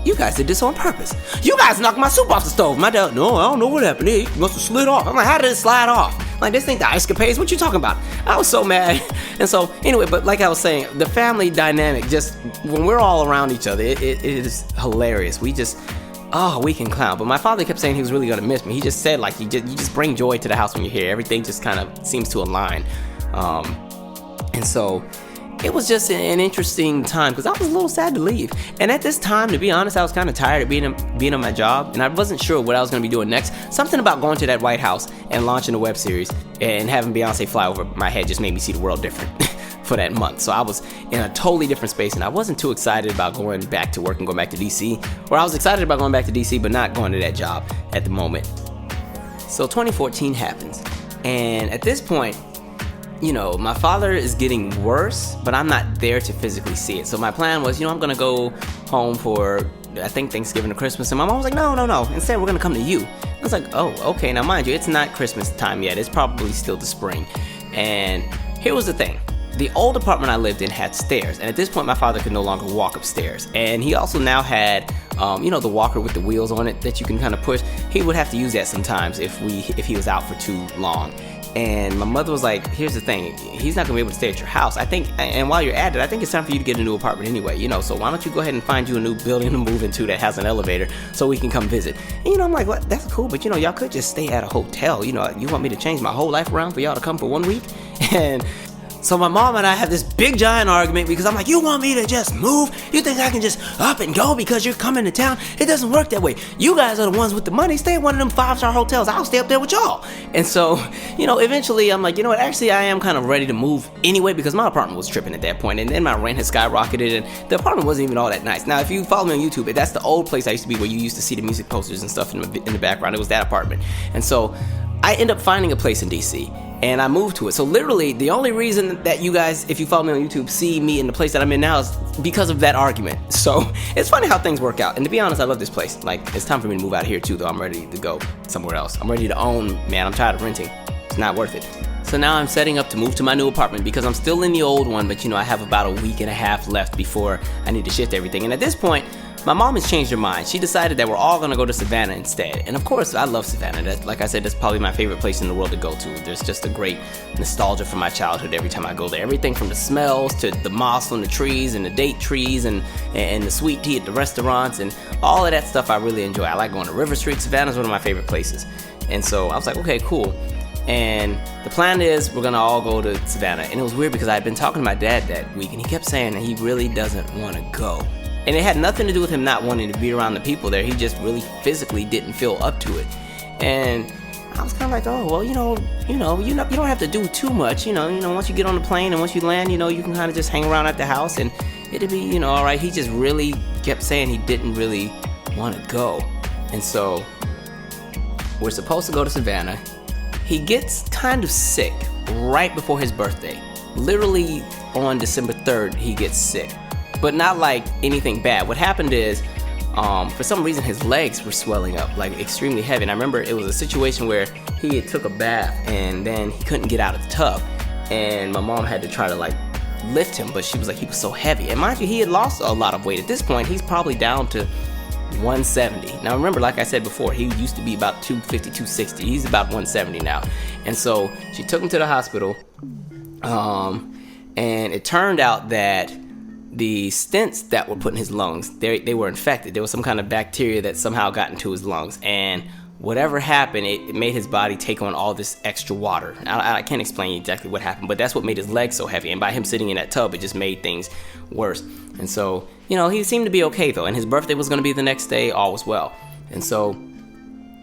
you guys did this on purpose. You guys knocked my soup off the stove. My dad, no, I don't know what happened. It must have slid off. I'm like, how did it slide off? Like, this ain't the ice capades. What you talking about? I was so mad. And so, anyway, but like I was saying, the family dynamic, just when we're all around each other, it is hilarious. We can clown. But my father kept saying he was really going to miss me. He just said, like, you just bring joy to the house when you're here. Everything just kind of seems to align. And so it was just an interesting time because I was a little sad to leave. And at this time, to be honest, I was kind of tired of being on my job, and I wasn't sure what I was going to be doing next. Something about going to that White House and launching a web series and having Beyonce fly over my head just made me see the world different for that month. So I was in a totally different space, and I wasn't too excited about going back to work and going back to DC. Or I was excited about going back to DC, but not going to that job at the moment. So 2014 happens, and at this point, you know, my father is getting worse, but I'm not there to physically see it. So my plan was, I'm gonna go home for, I think, Thanksgiving or Christmas. And my mom was like, no. Instead, we're gonna come to you. I was like, oh, okay. Now, mind you, it's not Christmas time yet. It's probably still the spring. And here was the thing. The old apartment I lived in had stairs. And at this point, my father could no longer walk upstairs. And he also now had, the walker with the wheels on it that you can kind of push. He would have to use that sometimes if he was out for too long. And my mother was like, here's the thing, he's not gonna be able to stay at your house. I think, and while you're at it, I think it's time for you to get a new apartment anyway, so why don't you go ahead and find you a new building to move into that has an elevator so we can come visit. And I'm like, what? That's cool, but y'all could just stay at a hotel. You want me to change my whole life around for y'all to come for 1 week? And so my mom and I have this big giant argument because I'm like, you want me to just move? You think I can just up and go because you're coming to town? It doesn't work that way. You guys are the ones with the money. Stay at one of them 5-star hotels. I'll stay up there with y'all. And so, eventually I'm like, what? Actually, I am kind of ready to move anyway because my apartment was tripping at that point, and then my rent had skyrocketed, and the apartment wasn't even all that nice. Now, if you follow me on YouTube, that's the old place I used to be where you used to see the music posters and stuff in the background. It was that apartment. And so I end up finding a place in DC, and I moved to it. So literally, the only reason that you guys, if you follow me on YouTube, see me in the place that I'm in now is because of that argument. So it's funny how things work out. And to be honest, I love this place. Like, it's time for me to move out of here too, though. I'm ready to go somewhere else. I'm ready to own, man. I'm tired of renting. It's not worth it. So now I'm setting up to move to my new apartment because I'm still in the old one, but I have about a week and a half left before I need to shift everything. And at this point, my mom has changed her mind. She decided that we're all gonna go to Savannah instead. And of course, I love Savannah. Like I said, that's probably my favorite place in the world to go to. There's just a great nostalgia from my childhood every time I go there. Everything from the smells to the moss on the trees and the date trees and the sweet tea at the restaurants and all of that stuff I really enjoy. I like going to River Street. Savannah's one of my favorite places. And so I was like, okay, cool. And the plan is we're gonna all go to Savannah. And it was weird because I had been talking to my dad that week, and he kept saying that he really doesn't want to go. And it had nothing to do with him not wanting to be around the people there. He just really physically didn't feel up to it. And I was kind of like, oh, well, you don't have to do too much. Once you get on the plane and once you land, you can kind of just hang around at the house and it'll be, all right. He just really kept saying he didn't really want to go. And so we're supposed to go to Savannah. He gets kind of sick right before his birthday. Literally on December 3rd, he gets sick. But not like anything bad. What happened is, for some reason, his legs were swelling up, like extremely heavy. And I remember it was a situation where he had took a bath and then he couldn't get out of the tub. And my mom had to try to like lift him, but she was like, he was so heavy. And mind you, he had lost a lot of weight. At this point, he's probably down to 170. Now remember, like I said before, he used to be about 250, 260. He's about 170 now. And so she took him to the hospital. And it turned out that the stents that were put in his lungs, they were infected. There was some kind of bacteria that somehow got into his lungs, and whatever happened, it made his body take on all this extra water. I can't explain exactly what happened, but that's what made his legs so heavy, and by him sitting in that tub, it just made things worse. And so, he seemed to be okay though, and his birthday was going to be the next day, all was well. And so,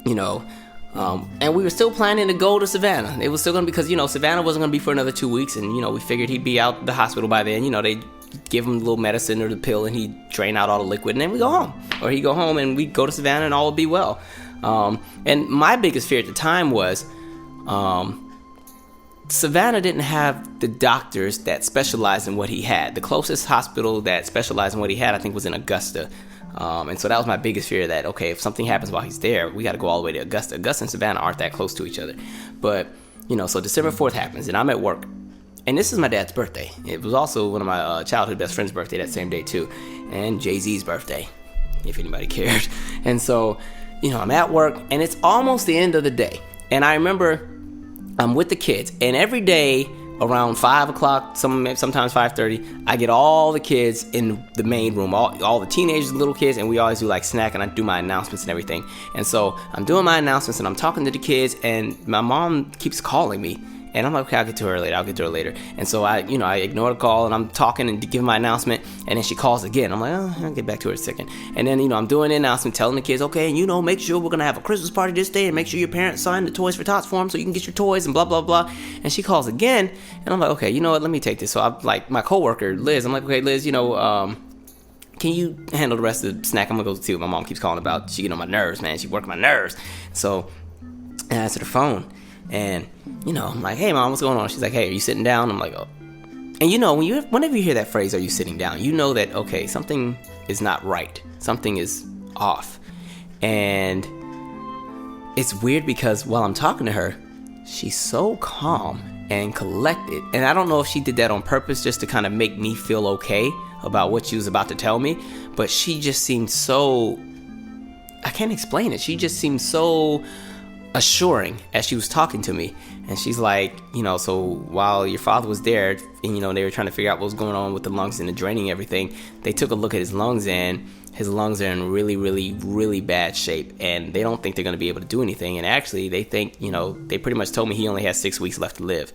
and we were still planning to go to Savannah. It was still going to be, because, Savannah wasn't going to be for another 2 weeks, and, we figured he'd be out the hospital by then. They'd give him a little medicine or the pill, and he'd drain out all the liquid, and then we go home. Or he'd go home, and we'd go to Savannah, and all would be well. And my biggest fear at the time was, Savannah didn't have the doctors that specialized in what he had. The closest hospital that specialized in what he had, I think, was in Augusta. And so that was my biggest fear, that, okay, if something happens while he's there, we got to go all the way to Augusta. Augusta and Savannah aren't that close to each other. But, so December 4th happens, and I'm at work. And this is my dad's birthday. It was also one of my childhood best friend's birthday that same day, too. And Jay-Z's birthday, if anybody cared. And so, I'm at work, and it's almost the end of the day. And I remember I'm with the kids, and every day around 5 o'clock, sometimes 5:30, I get all the kids in the main room, all the teenagers, little kids, and we always do like snack, and I do my announcements and everything. And so I'm doing my announcements, and I'm talking to the kids, and my mom keeps calling me. And I'm like, okay, I'll get to her later. And so I ignore the call, and I'm talking and giving my announcement, and then she calls again. I'm like, oh, I'll get back to her in a second. And then, I'm doing the announcement, telling the kids, okay, and make sure we're going to have a Christmas party this day, and make sure your parents sign the Toys for Tots form so you can get your toys, and blah, blah, blah. And she calls again, and I'm like, okay, you know what, let me take this. So I'm like, my coworker, Liz, I'm like, okay, Liz, can you handle the rest of the snack? I'm going to go see what my mom keeps calling about. She get on my nerves, man. She working my nerves. So I answer the phone. And, I'm like, hey, Mom, what's going on? She's like, hey, are you sitting down? I'm like, oh. And, whenever you hear that phrase, are you sitting down, you know that, okay, something is not right. Something is off. And it's weird because while I'm talking to her, she's so calm and collected. And I don't know if she did that on purpose just to kind of make me feel okay about what she was about to tell me. But she just seemed so, I can't explain it. She just seemed so assuring as she was talking to me. And she's like, so while your father was there and they were trying to figure out what was going on with the lungs and the draining everything, they took a look at his lungs, and his lungs are in really, really, really bad shape, and they don't think they're going to be able to do anything. And actually they think, they pretty much told me he only has 6 weeks left to live.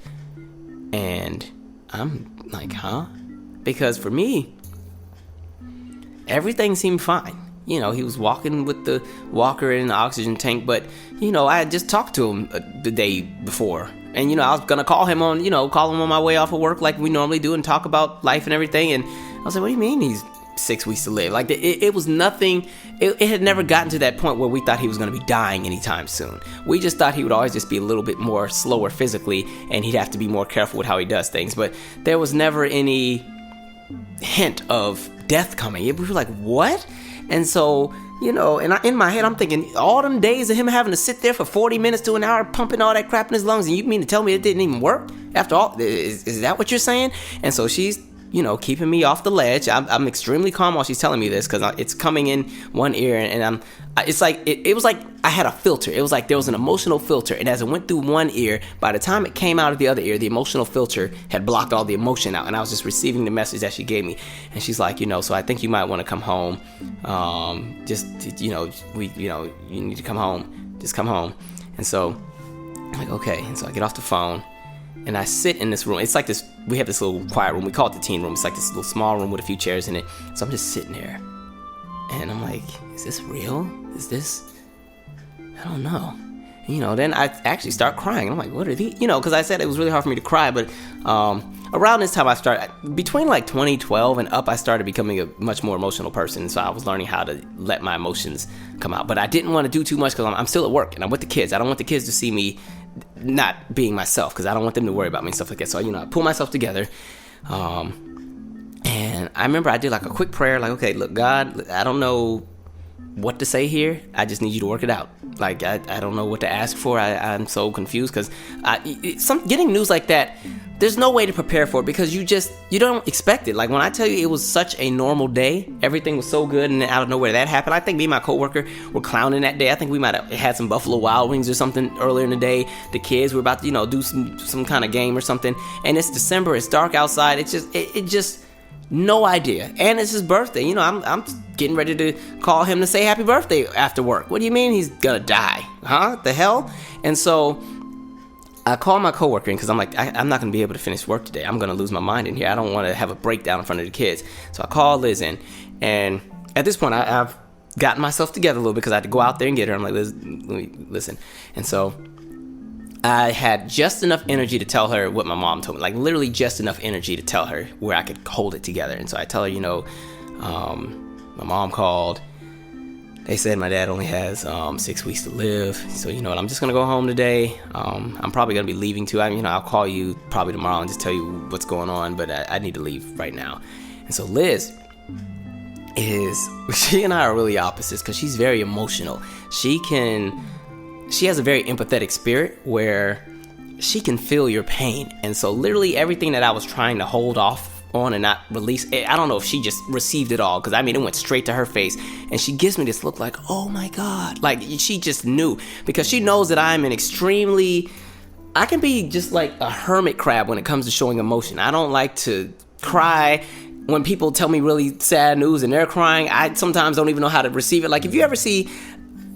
And I'm like, huh? Because for me, everything seemed fine. He was walking with the walker and the oxygen tank, but, I had just talked to him the day before. And, I was going to call him on my way off of work like we normally do and talk about life and everything. And I was like, what do you mean he's 6 weeks to live? Like, it was nothing. It had never gotten to that point where we thought he was going to be dying anytime soon. We just thought he would always just be a little bit more slower physically, and he'd have to be more careful with how he does things. But there was never any hint of death coming. We were like, what? And so, and in my head, I'm thinking, all them days of him having to sit there for 40 minutes to an hour pumping all that crap in his lungs, and you mean to tell me it didn't even work? After all, is that what you're saying? And so she's, keeping me off the ledge. I'm extremely calm while she's telling me this, because it's coming in one ear, and it's like, it was like I had a filter. It was like there was an emotional filter, and as it went through one ear, by the time it came out of the other ear, the emotional filter had blocked all the emotion out, and I was just receiving the message that she gave me. And she's like, so I think you might want to come home. You need to come home. Just come home. And so I'm like, okay. And so I get off the phone and I sit in this room. It's like this, we have this little quiet room. We call it the teen room. It's like this little small room with a few chairs in it. So I'm just sitting there and I'm like, is this real? Is this, I don't know. Then I actually start crying. I'm like, what are these? Because I said it was really hard for me to cry, but around this time I started, between like 2012 and up, I started becoming a much more emotional person. So I was learning how to let my emotions come out. But I didn't want to do too much because I'm still at work and I'm with the kids. I don't want the kids to see me not being myself because I don't want them to worry about me and stuff like that. So, I pull myself together. And I remember I did like a quick prayer, like, okay, look, God, I don't know what to say here. I just need you to work it out. Like, I don't know what to ask for. I'm so confused because getting news like that, there's no way to prepare for it because you don't expect it. Like, when I tell you it was such a normal day, everything was so good, and then out of nowhere that happened. I think me and my coworker were clowning that day. I think we might have had some Buffalo Wild Wings or something earlier in the day. The kids were about to, do some kind of game or something. And it's December. It's dark outside. It's just no idea. And it's his birthday. I'm getting ready to call him to say happy birthday after work. What do you mean he's gonna die? Huh? The hell? And so I call my coworker because I'm like, I'm not gonna be able to finish work today. I'm gonna lose my mind in here. I don't want to have a breakdown in front of the kids. So I call Liz in, and at this point I've gotten myself together a little bit because I had to go out there and get her. I'm like, Liz, listen. And so I had just enough energy to tell her what my mom told me, like literally just enough energy to tell her where I could hold it together. And so I tell her, my mom called. They said my dad only has 6 weeks to live. So, I'm just going to go home today. I'm probably going to be leaving too. I'll call you probably tomorrow and just tell you what's going on, but I need to leave right now. And so Liz she and I are really opposites because she's very emotional. She has a very empathetic spirit where she can feel your pain. And so literally everything that I was trying to hold off on and not release, I don't know if she just received it all, because it went straight to her face, and she gives me this look like, oh my God, like she just knew, because she knows that I can be just like a hermit crab when it comes to showing emotion. I don't like to cry. When people tell me really sad news and they're crying, I sometimes don't even know how to receive it. Like, if you ever see,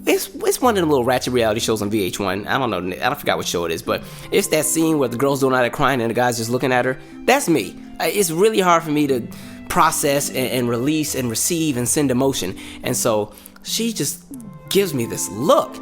it's one of them little ratchet reality shows on VH1. I don't know, I forgot what show it is, but it's that scene where the girl's doing all that crying and the guy's just looking at her. That's me. It's really hard for me to process and release and receive and send emotion. And so she just gives me this look,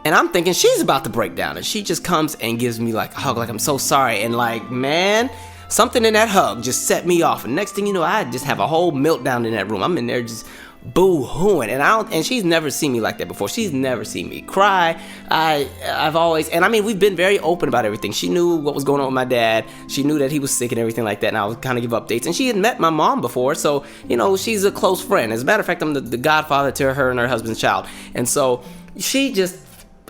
and I'm thinking she's about to break down, and she just comes and gives me like a hug, like I'm so sorry. And like, man, something in that hug just set me off. And next thing you know, I just have a whole meltdown in that room. I'm in there just boo-hooing, and she's never seen me like that before. She's never seen me cry. I've always, and we've been very open about everything. She knew what was going on with my dad. She knew that he was sick and everything like that, and I would kind of give updates. And she had met my mom before, so she's a close friend. As a matter of fact, I'm the godfather to her and her husband's child. And so she just,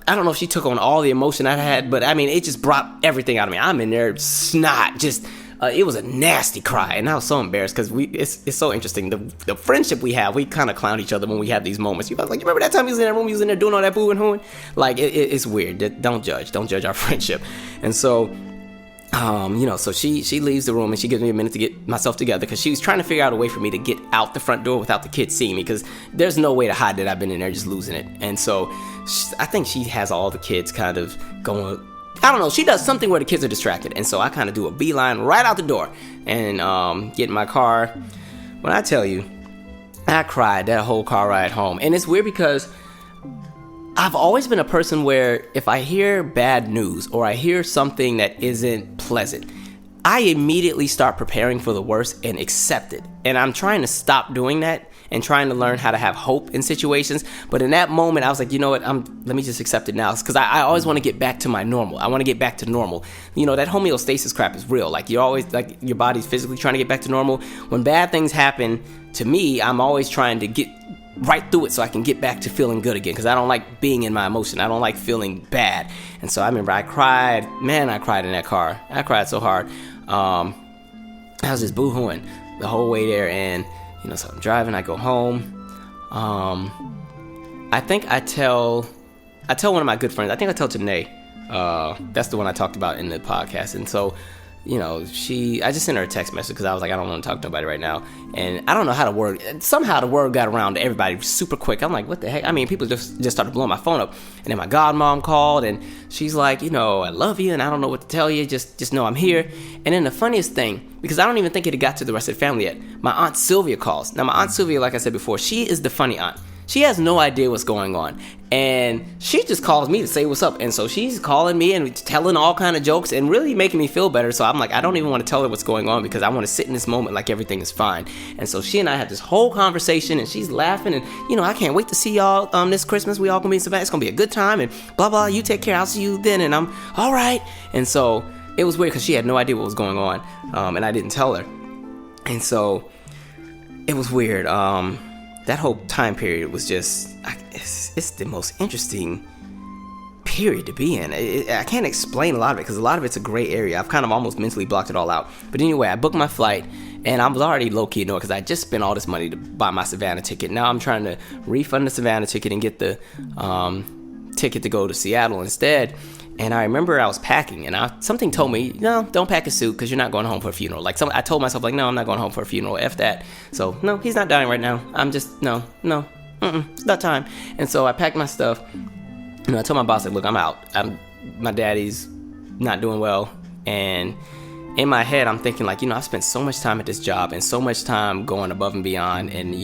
I don't know if she took on all the emotion I had, but it just brought everything out of me. I'm in there snot, just it was a nasty cry, and I was so embarrassed because it's so interesting. The friendship we have, we kind of clown each other when we have these moments. You remember that time he was in that room, he was in there doing all that boo and hooing? Like, it's weird. Don't judge our friendship. And so, so she leaves the room and she gives me a minute to get myself together because she was trying to figure out a way for me to get out the front door without the kids seeing me, because there's no way to hide that I've been in there just losing it. And so I think she has all the kids kind of going, I don't know, she does something where the kids are distracted. And so I kind of do a beeline right out the door and get in my car. When I tell you, I cried that whole car ride home. And it's weird because I've always been a person where if I hear bad news or I hear something that isn't pleasant, I immediately start preparing for the worst and accept it. And I'm trying to stop doing that and trying to learn how to have hope in situations. But in that moment, I was like, you know what, let me just accept it now. Because I always want to get back to my normal. I want to get back to normal. That homeostasis crap is real. Like, you're always, like, your body's physically trying to get back to normal. When bad things happen to me, I'm always trying to get right through it so I can get back to feeling good again, because I don't like being in my emotion. I don't like feeling bad. And so I remember I cried in that car. I cried so hard. I was just boo-hooing the whole way there. And so I'm driving, I go home. I think I tell one of my good friends, I think I tell Janae, that's the one I talked about in the podcast. And so, I just sent her a text message because I was like, I don't want to talk to nobody right now. And I don't know how somehow the word got around to everybody super quick. I'm like, what the heck? I mean, people just started blowing my phone up. And then my godmom called, and she's like, I love you, and I don't know what to tell you. Just know I'm here. And then the funniest thing, because I don't even think it had got to the rest of the family yet, my Aunt Sylvia calls. Now, my Aunt Sylvia, like I said before, she is the funny aunt. She has no idea what's going on, and she just calls me to say what's up. And so she's calling me and telling all kind of jokes and really making me feel better. So I'm like, I don't even want to tell her what's going on because I want to sit in this moment like everything is fine. And so she and I had this whole conversation, and she's laughing, and I can't wait to see y'all this Christmas. We all gonna be in Savannah. It's gonna be a good time, and blah blah. You take care. I'll see you then. And I'm all right. And so it was weird because she had no idea what was going on, and I didn't tell her. And so it was weird. That whole time period was just, it's the most interesting period to be in. I can't explain a lot of it because a lot of it's a gray area. I've kind of almost mentally blocked it all out. But anyway, I booked my flight, and I was already low-key annoyed because I just spent all this money to buy my Savannah ticket. Now I'm trying to refund the Savannah ticket and get the ticket to go to Seattle instead. And I remember I was packing, and something told me, no, don't pack a suit because you're not going home for a funeral. I told myself, no, I'm not going home for a funeral. F that. So, no, he's not dying right now. I'm just, no, it's not time. And so I packed my stuff. I told my boss, look, I'm out. My daddy's not doing well. And in my head, I'm thinking, I've spent so much time at this job and so much time going above and beyond. And,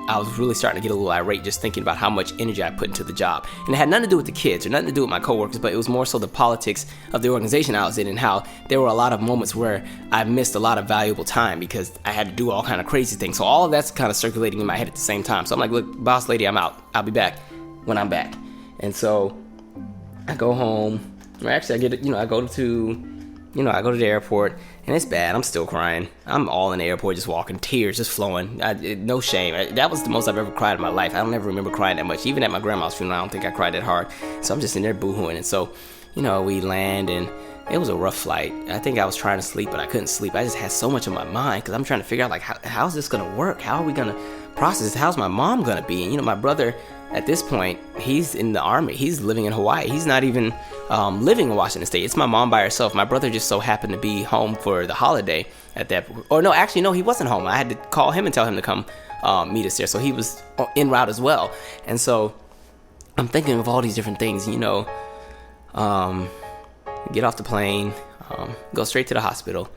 I was really starting to get a little irate just thinking about how much energy I put into the job. And it had nothing to do with the kids or nothing to do with my coworkers, but it was more so the politics of the organization I was in and how there were a lot of moments where I missed a lot of valuable time because I had to do all kind of crazy things. So all of that's kind of circulating in my head at the same time. So I'm like, look, boss lady, I'm out. I'll be back when I'm back. And so I go home. Or actually, I go to the airport, and it's bad. I'm still crying. I'm all in the airport, just walking, tears just flowing. No shame. That was the most I've ever cried in my life. I don't ever remember crying that much. Even at my grandma's funeral, I don't think I cried that hard. So I'm just in there boohooing. And so, we land, and it was a rough flight. I think I was trying to sleep, but I couldn't sleep. I just had so much on my mind because I'm trying to figure out, how's this going to work? How are we going to process this? How's my mom going to be? And, my brother, at this point, he's in the Army. He's living in Hawaii. He's not even living in Washington State. It's my mom by herself. My brother just so happened to be home for the holiday at that. Or no, actually, no, he wasn't home. I had to call him and tell him to come meet us there. So he was en route as well. And so I'm thinking of all these different things, get off the plane, go straight to the hospital.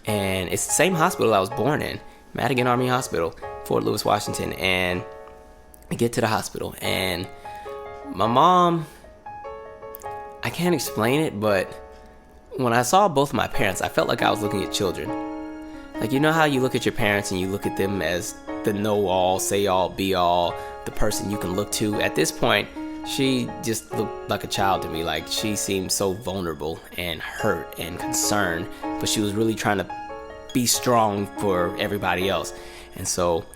And it's the same hospital I was born in, Madigan Army Hospital, Fort Lewis, Washington. And I get to the hospital, and my mom, I can't explain it, but when I saw both of my parents, I felt like I was looking at children. How you look at your parents and you look at them as the know-all, say-all, be-all, the person you can look to. At this point, she just looked like a child to me. She seemed so vulnerable and hurt and concerned, but she was really trying to be strong for everybody else. And so,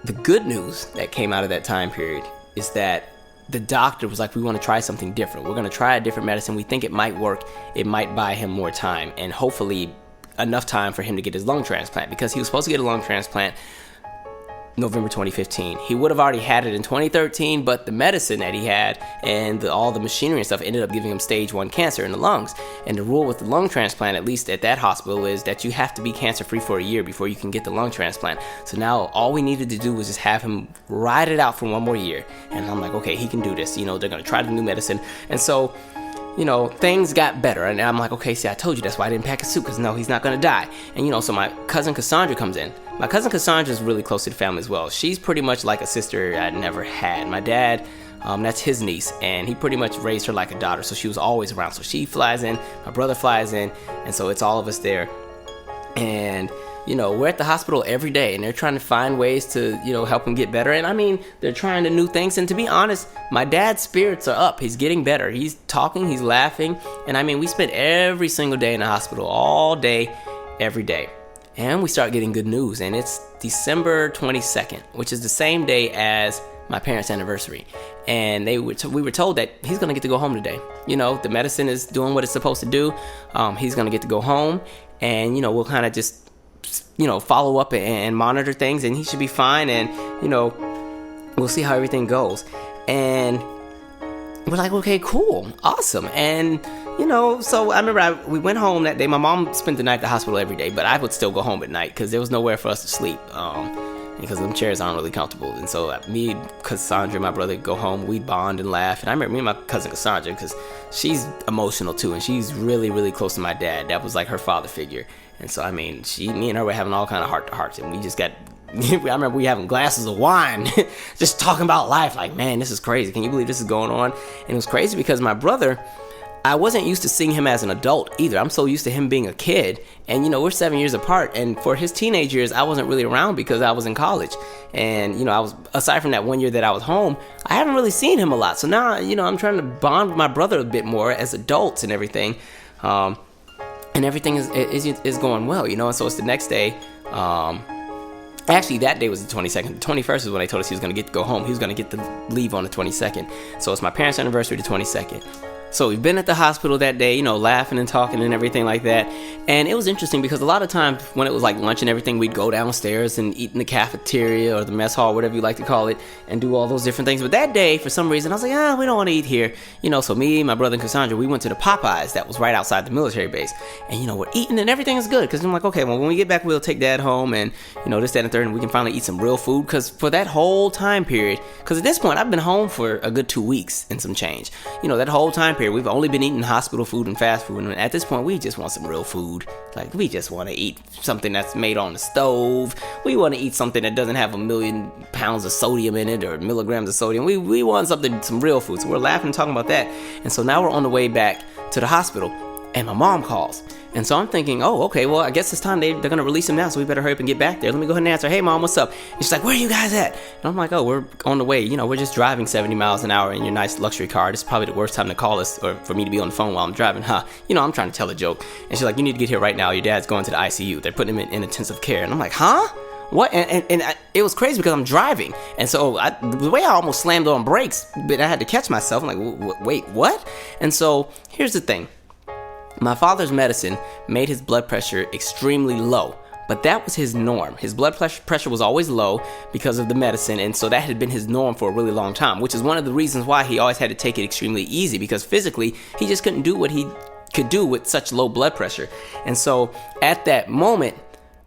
the good news that came out of that time period is that the doctor was like, we want to try something different. We're going to try a different medicine. We think it might work. It might buy him more time, and hopefully enough time for him to get his lung transplant, because he was supposed to get a lung transplant November 2015. He would have already had it in 2013, but the medicine that he had and all the machinery and stuff ended up giving him stage 1 cancer in the lungs. And the rule with the lung transplant, at least at that hospital, is that you have to be cancer-free for a year before you can get the lung transplant. So now all we needed to do was just have him ride it out for one more year. And I'm like, okay, he can do this. They're going to try the new medicine. And so, things got better. And I'm like, okay, see, I told you that's why I didn't pack a suit, because no, he's not going to die. And, so my cousin Cassandra comes in. My cousin Cassandra is really close to the family as well. She's pretty much like a sister I never had. My dad, that's his niece, and he pretty much raised her like a daughter, so she was always around. So she flies in, my brother flies in, and so it's all of us there. And, we're at the hospital every day, and they're trying to find ways to, help him get better. And they're trying to new things. And to be honest, my dad's spirits are up. He's getting better. He's talking, he's laughing. And we spent every single day in the hospital, all day, every day. And we start getting good news, and it's December 22nd, which is the same day as my parents' anniversary. And we were told that he's going to get to go home today. The medicine is doing what it's supposed to do. He's going to get to go home, and, we'll kind of just, follow up and monitor things, and he should be fine, and, we'll see how everything goes. And, we're like, okay, cool, awesome. And so I remember we went home that day. My mom spent the night at the hospital every day, but I would still go home at night because there was nowhere for us to sleep, because them chairs aren't really comfortable. And so me, Cassandra, my brother, go home, we'd bond and laugh. And I remember me and my cousin Cassandra, because she's emotional too, and she's really, really close to my dad. That was like her father figure. And so, me and her were having all kind of heart-to-hearts, and we just got... I remember we having glasses of wine, just talking about life, like, man, this is crazy. Can you believe this is going on? And it was crazy because my brother, I wasn't used to seeing him as an adult either. I'm so used to him being a kid. And, we're 7 years apart. And for his teenage years, I wasn't really around because I was in college. And, I was, aside from that 1 year that I was home, I haven't really seen him a lot. So now, I'm trying to bond with my brother a bit more as adults and everything. And everything is going well, And so it's the next day. Actually, that day was the 22nd. The 21st is when they told us he was going to get to go home. He was going to get to leave on the 22nd. So it's my parents' anniversary, the 22nd. So we've been at the hospital that day, laughing and talking and everything like that. And it was interesting because a lot of times when it was like lunch and everything, we'd go downstairs and eat in the cafeteria or the mess hall, whatever you like to call it, and do all those different things. But that day, for some reason, I was like, we don't want to eat here. So me, my brother, and Cassandra, we went to the Popeyes that was right outside the military base. And, we're eating and everything is good. Because I'm like, okay, well, when we get back, we'll take Dad home and, this, that, and third, and we can finally eat some real food. Because for that whole time period, because at this point, I've been home for a good 2 weeks and some change. That whole time period, we've only been eating hospital food and fast food. And at this point, we just want some real food. Like, we just want to eat something that's made on the stove. We want to eat something that doesn't have 1 million pounds of sodium in it or milligrams of sodium. We want some real food. So we're laughing and talking about that. And so now we're on the way back to the hospital. And my mom calls. And so I'm thinking, oh, okay, well, I guess it's time they're going to release him now, so we better hurry up and get back there. Let me go ahead and answer, hey, Mom, what's up? And she's like, where are you guys at? And I'm like, oh, we're on the way. We're just driving 70 miles an hour in your nice luxury car. This is probably the worst time to call us or for me to be on the phone while I'm driving, huh? I'm trying to tell a joke. And she's like, you need to get here right now. Your dad's going to the ICU. They're putting him in intensive care. And I'm like, huh? What? And it was crazy because I'm driving. And so the way I almost slammed on brakes, but I had to catch myself. I'm like, wait, what? And so here's the thing. My father's medicine made his blood pressure extremely low, but that was his norm. His blood pressure was always low because of the medicine, and so that had been his norm for a really long time, which is one of the reasons why he always had to take it extremely easy, because physically, he just couldn't do what he could do with such low blood pressure. And so at that moment,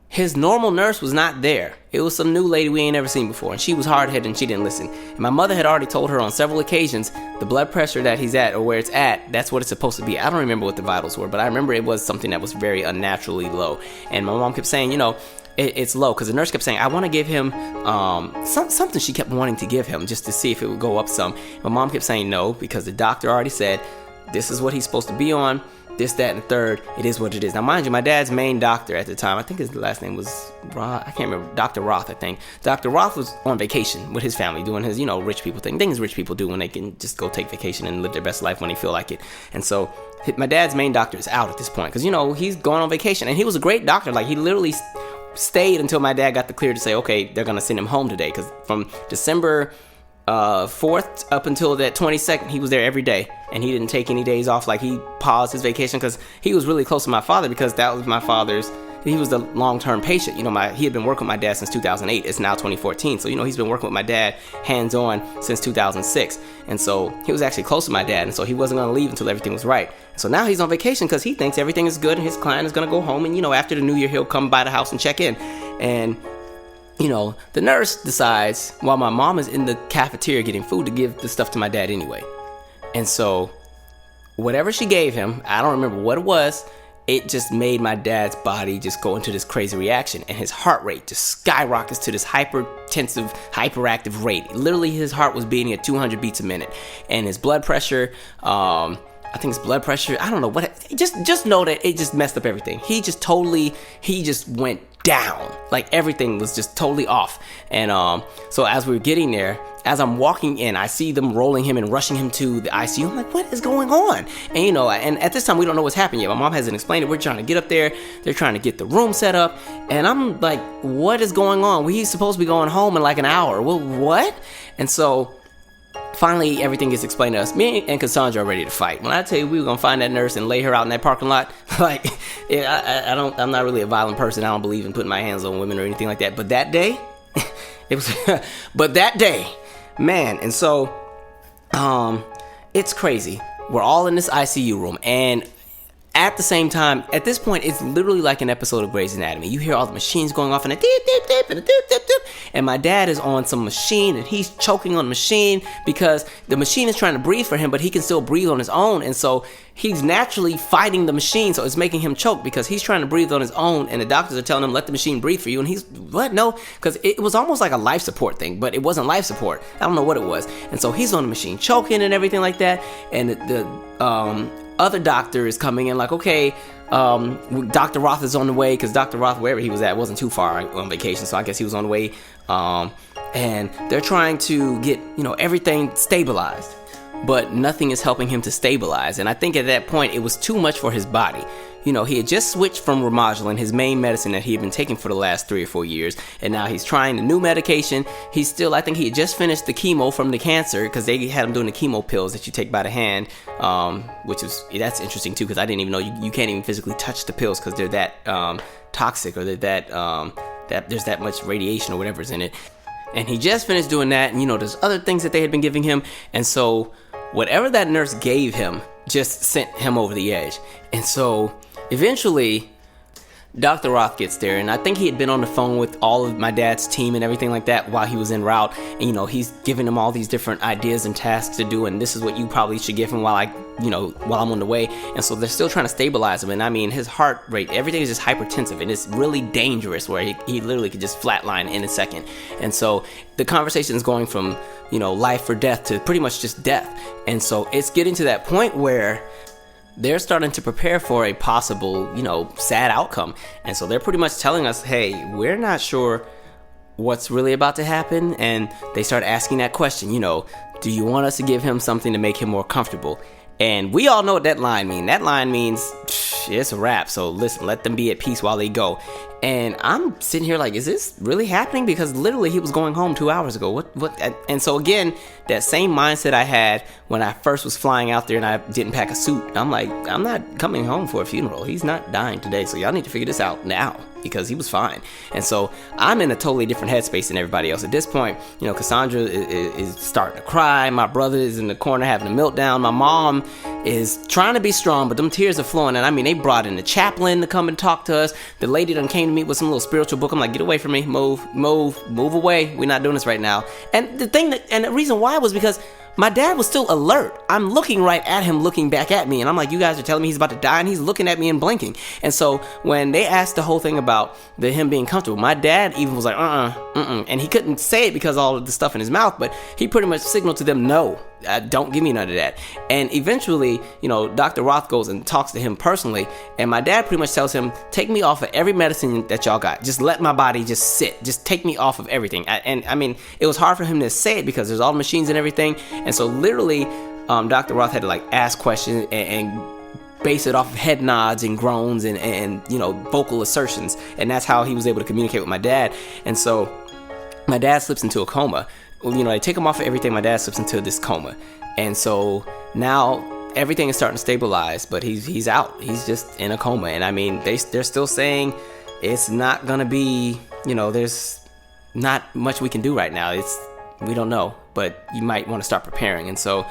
his normal nurse was not there. It was some new lady we ain't ever seen before, and she was hard-headed and she didn't listen. And my mother had already told her on several occasions the blood pressure that he's at or where it's at, that's what it's supposed to be. I don't remember what the vitals were, but I remember it was something that was very unnaturally low. And my mom kept saying, it's low, because the nurse kept saying, I want to give him something she kept wanting to give him just to see if it would go up some. My mom kept saying no, because the doctor already said, this is what he's supposed to be on. This, that, and third, it is what it is. Now, mind you, my dad's main doctor at the time, I think his last name was Roth, I can't remember, Dr. Roth, I think. Dr. Roth was on vacation with his family, doing his, rich people thing, things rich people do when they can just go take vacation and live their best life when they feel like it. And so, my dad's main doctor is out at this point, because, he's going on vacation, and he was a great doctor. Like, he literally stayed until my dad got the clear to say, okay, they're going to send him home today, because from December 4th up until that 22nd, he was there every day, and he didn't take any days off. Like, he paused his vacation because he was really close to my father, because that was my father's, he was the long-term patient. He had been working with my dad since 2008. It's now 2014. So, he's been working with my dad hands-on since 2006. And so he was actually close to my dad, and so he wasn't going to leave until everything was right. So now he's on vacation because he thinks everything is good and his client is going to go home, and, after the new year, he'll come by the house and check in. And the nurse decides, while my mom is in the cafeteria getting food, to give the stuff to my dad anyway. And so, whatever she gave him, I don't remember what it was, it just made my dad's body just go into this crazy reaction. And his heart rate just skyrockets to this hypertensive, hyperactive rate. Literally, his heart was beating at 200 beats a minute. And his blood pressure, I think his blood pressure, I don't know what, just know that it just messed up everything. He just went down. Like, everything was just totally off. And so as we were getting there, as I'm walking in, I see them rolling him and rushing him to the ICU. I'm like, what is going on? And and at this time, we don't know what's happening yet. My mom hasn't explained it. We're trying to get up there. They're trying to get the room set up. And I'm like, what is going on? He's supposed to be going home in like an hour. Well, what? And so finally, everything gets explained to us. Me and Cassandra are ready to fight. When I tell you we were gonna find that nurse and lay her out in that parking lot, like, I'm not really a violent person. I don't believe in putting my hands on women or anything like that. But that day, man. And so, it's crazy. We're all in this ICU room, and at the same time, at this point, it's literally like an episode of Grey's Anatomy. You hear all the machines going off and a deep, deep, deep, and a deep, deep, deep. And my dad is on some machine, and he's choking on the machine because the machine is trying to breathe for him, but he can still breathe on his own. And so he's naturally fighting the machine, so it's making him choke because he's trying to breathe on his own, and the doctors are telling him, let the machine breathe for you. And he's, what? No, because it was almost like a life support thing, but it wasn't life support. I don't know what it was. And so he's on the machine choking and everything like that. And the other doctor is coming in like, okay, Dr. Roth is on the way, because Dr. Roth, wherever he was at, wasn't too far on vacation, so I guess he was on the way. And they're trying to get, everything stabilized, but nothing is helping him to stabilize. And I think at that point, it was too much for his body. He had just switched from Remodulin, his main medicine that he had been taking for the last 3 or 4 years, and now he's trying the new medication. I think he had just finished the chemo from the cancer, because they had him doing the chemo pills that you take by the hand, that's interesting too, because I didn't even know you can't even physically touch the pills because they're that toxic, or they're that there's that much radiation or whatever's in it. And he just finished doing that, and there's other things that they had been giving him, and so whatever that nurse gave him just sent him over the edge. And so eventually Dr. Roth gets there, and I think he had been on the phone with all of my dad's team and everything like that while he was en route. And he's giving him all these different ideas and tasks to do, and this is what you probably should give him while I'm on the way. And so they're still trying to stabilize him, and I mean, his heart rate, everything is just hypertensive, and it's really dangerous where he literally could just flatline in a second. And so the conversation is going from life or death to pretty much just death. And so it's getting to that point where they're starting to prepare for a possible, sad outcome. And so they're pretty much telling us, hey, we're not sure what's really about to happen. And they start asking that question, do you want us to give him something to make him more comfortable? And we all know what that line means. That line means it's a wrap. So listen, let them be at peace while they go. And I'm sitting here like, is this really happening? Because literally he was going home 2 hours ago. What? And so again, that same mindset I had when I first was flying out there and I didn't pack a suit. I'm like, I'm not coming home for a funeral. He's not dying today. So y'all need to figure this out now, because he was fine. And so I'm in a totally different headspace than everybody else. At this point, Cassandra is starting to cry. My brother is in the corner having a meltdown. My mom is trying to be strong, but them tears are flowing. And I mean, they brought in the chaplain to come and talk to us. The lady done came to me with some little spiritual book. I'm like, get away from me. Move away. We're not doing this right now. And the reason why was because my dad was still alert. I'm looking right at him, looking back at me, and I'm like, you guys are telling me he's about to die, and he's looking at me and blinking. And so when they asked the whole thing about him being comfortable, my dad even was like, and he couldn't say it because of all of the stuff in his mouth, but he pretty much signaled to them, no, don't give me none of that. And eventually, Dr. Roth goes and talks to him personally, and my dad pretty much tells him, take me off of every medicine that y'all got. Just let my body just sit. Just take me off of everything. And I mean, it was hard for him to say it because there's all the machines and everything. And so literally, Dr. Roth had to ask questions and base it off of head nods and groans and vocal assertions. And that's how he was able to communicate with my dad. And so my dad slips into a coma. They take him off of everything. My dad slips into this coma. And so now everything is starting to stabilize, but he's out. He's just in a coma. And I mean, they're still saying it's not going to be, there's not much we can do right now. We don't know, but you might want to start preparing. And so,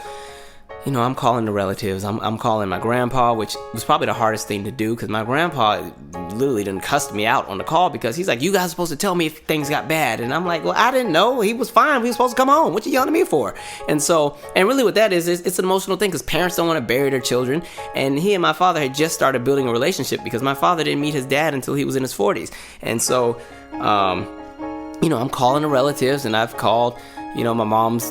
I'm calling the relatives. I'm calling my grandpa, which was probably the hardest thing to do, because my grandpa literally done cussed me out on the call because he's like, you guys are supposed to tell me if things got bad. And I'm like, well, I didn't know. He was fine. We were supposed to come home. What you yelling at me for? And so, and really what that is it's an emotional thing, because parents don't want to bury their children. And he and my father had just started building a relationship, because my father didn't meet his dad until he was in his 40s. And so, I'm calling the relatives, and I've called, my mom's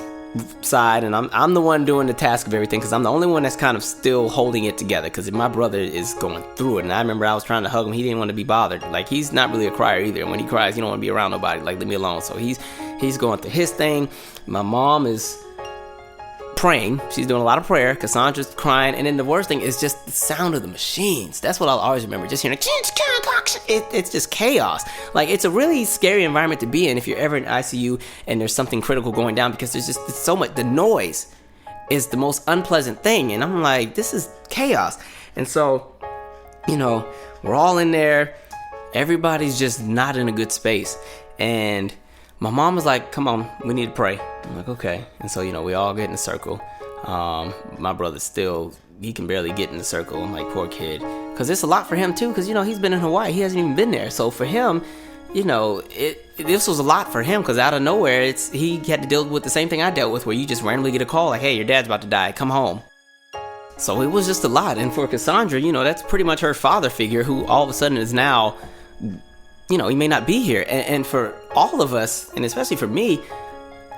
side, and I'm the one doing the task of everything, because I'm the only one that's kind of still holding it together, because my brother is going through it. And I remember I was trying to hug him. He didn't want to be bothered. He's not really a crier either, and when he cries, he don't want to be around nobody. Leave me alone. So he's going through his thing. My mom is praying. She's doing a lot of prayer. Cassandra's crying. And then the worst thing is just the sound of the machines. That's what I'll always remember. Just hearing it's just chaos. It's a really scary environment to be in if you're ever in ICU and there's something critical going down, because there's so much. The noise is the most unpleasant thing. And I'm like, this is chaos. And so, we're all in there. Everybody's just not in a good space. And my mom was like, come on, we need to pray. I'm like, okay. And so, we all get in a circle. My brother still, he can barely get in the circle. I'm like, poor kid. Because it's a lot for him too, because, he's been in Hawaii. He hasn't even been there. So for him, this was a lot for him, because out of nowhere, he had to deal with the same thing I dealt with, where you just randomly get a call like, hey, your dad's about to die, come home. So it was just a lot. And for Cassandra, that's pretty much her father figure, who all of a sudden is now, he may not be here. And for all of us, and especially for me,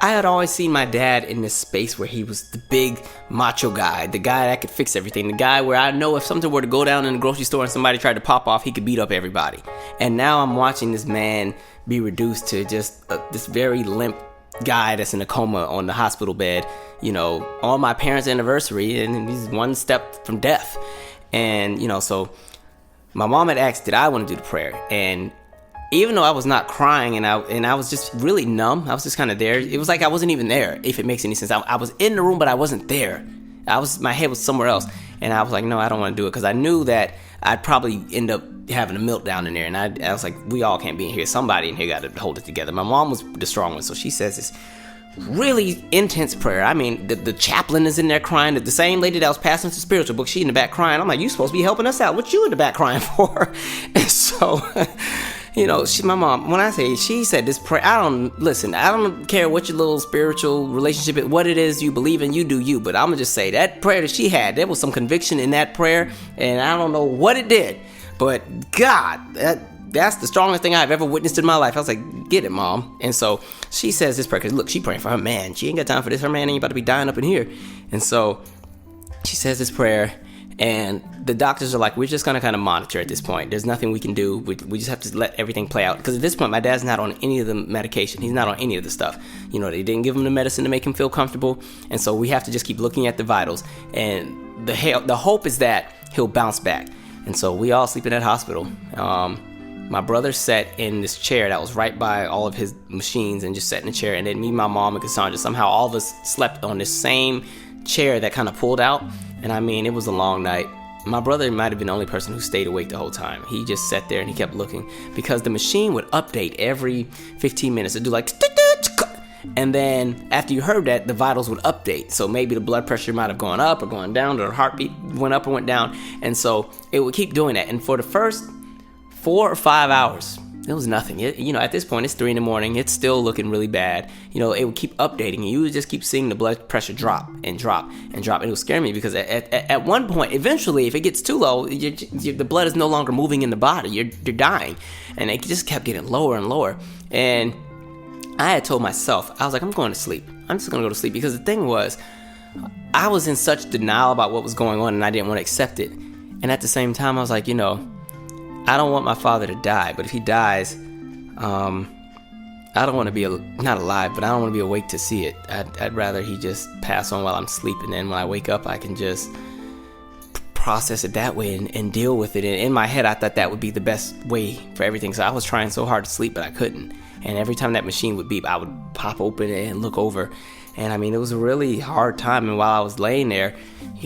I had always seen my dad in this space where he was the big macho guy, the guy that could fix everything, the guy where I know if something were to go down in the grocery store and somebody tried to pop off, he could beat up everybody. And now I'm watching this man be reduced to just this very limp guy that's in a coma on the hospital bed, on my parents' anniversary, and he's one step from death. And, so my mom had asked, did I want to do the prayer? And even though I was not crying and I was just really numb, I was just kind of there. It was like I wasn't even there, if it makes any sense. I was in the room, but I wasn't there. My head was somewhere else. And I was like, no, I don't want to do it, because I knew that I'd probably end up having a meltdown in there. And I was like, we all can't be in here. Somebody in here got to hold it together. My mom was the strong one, so she says this really intense prayer. I mean, the chaplain is in there crying. The same lady that was passing us the spiritual book, she in the back crying. I'm like, you supposed to be helping us out. What you in the back crying for? And so... my mom, when I say, she said this prayer, I don't care what your little spiritual relationship is, what it is you believe in, you do you. But I'm going to just say that prayer that she had, there was some conviction in that prayer, and I don't know what it did. But God, that's the strongest thing I've ever witnessed in my life. I was like, get it, Mom. And so she says this prayer, because look, she praying for her man. She ain't got time for this. Her man ain't about to be dying up in here. And so she says this prayer. And the doctors are like, we're just going to kind of monitor at this point. There's nothing we can do. We just have to let everything play out. Because at this point, my dad's not on any of the medication. He's not on any of the stuff. They didn't give him the medicine to make him feel comfortable. And so we have to just keep looking at the vitals. And the hope is that he'll bounce back. And so we all sleep in that hospital. My brother sat in this chair that was right by all of his machines and just sat in the chair. And then me, my mom, and Cassandra, somehow all of us slept on this same chair that kind of pulled out. And I mean, it was a long night. My brother might have been the only person who stayed awake the whole time. He just sat there and he kept looking, because the machine would update every 15 minutes. It'd do like, and then after you heard that, the vitals would update. So maybe the blood pressure might have gone up or gone down, or the heartbeat went up or went down. And so it would keep doing that. And for the first 4 or 5 hours, it was nothing. At this point, it's 3 a.m. It's still looking really bad. It would keep updating, and you would just keep seeing the blood pressure drop and drop and drop. And it was scaring me, because at one point, eventually, if it gets too low, the blood is no longer moving in the body. You're dying. And it just kept getting lower and lower. And I had told myself, I was like, I'm going to sleep. I'm just going to go to sleep, because the thing was, I was in such denial about what was going on, and I didn't want to accept it. And at the same time, I was like, I don't want my father to die, but if he dies, I don't want to be not alive, but I don't want to be awake to see it. I'd rather he just pass on while I'm sleeping, and when I wake up, I can just process it that way and deal with it. And in my head, I thought that would be the best way for everything. So I was trying so hard to sleep, but I couldn't. And every time that machine would beep, I would pop open and look over. And I mean, it was a really hard time. And while I was laying there,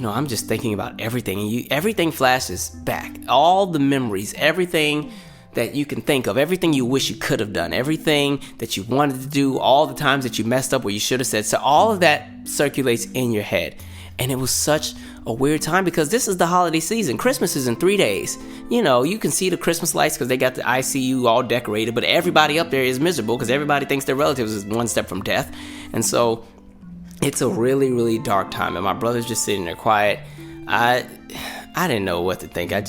I'm just thinking about everything. And everything flashes back. All the memories, everything that you can think of, everything you wish you could have done, everything that you wanted to do, all the times that you messed up where you should have said. So all of that circulates in your head. And it was such a weird time, because this is the holiday season. Christmas is in 3 days. You can see the Christmas lights because they got the ICU all decorated, but everybody up there is miserable because everybody thinks their relatives is one step from death. And so it's a really, really dark time. And my brother's just sitting there quiet. I didn't know what to think. I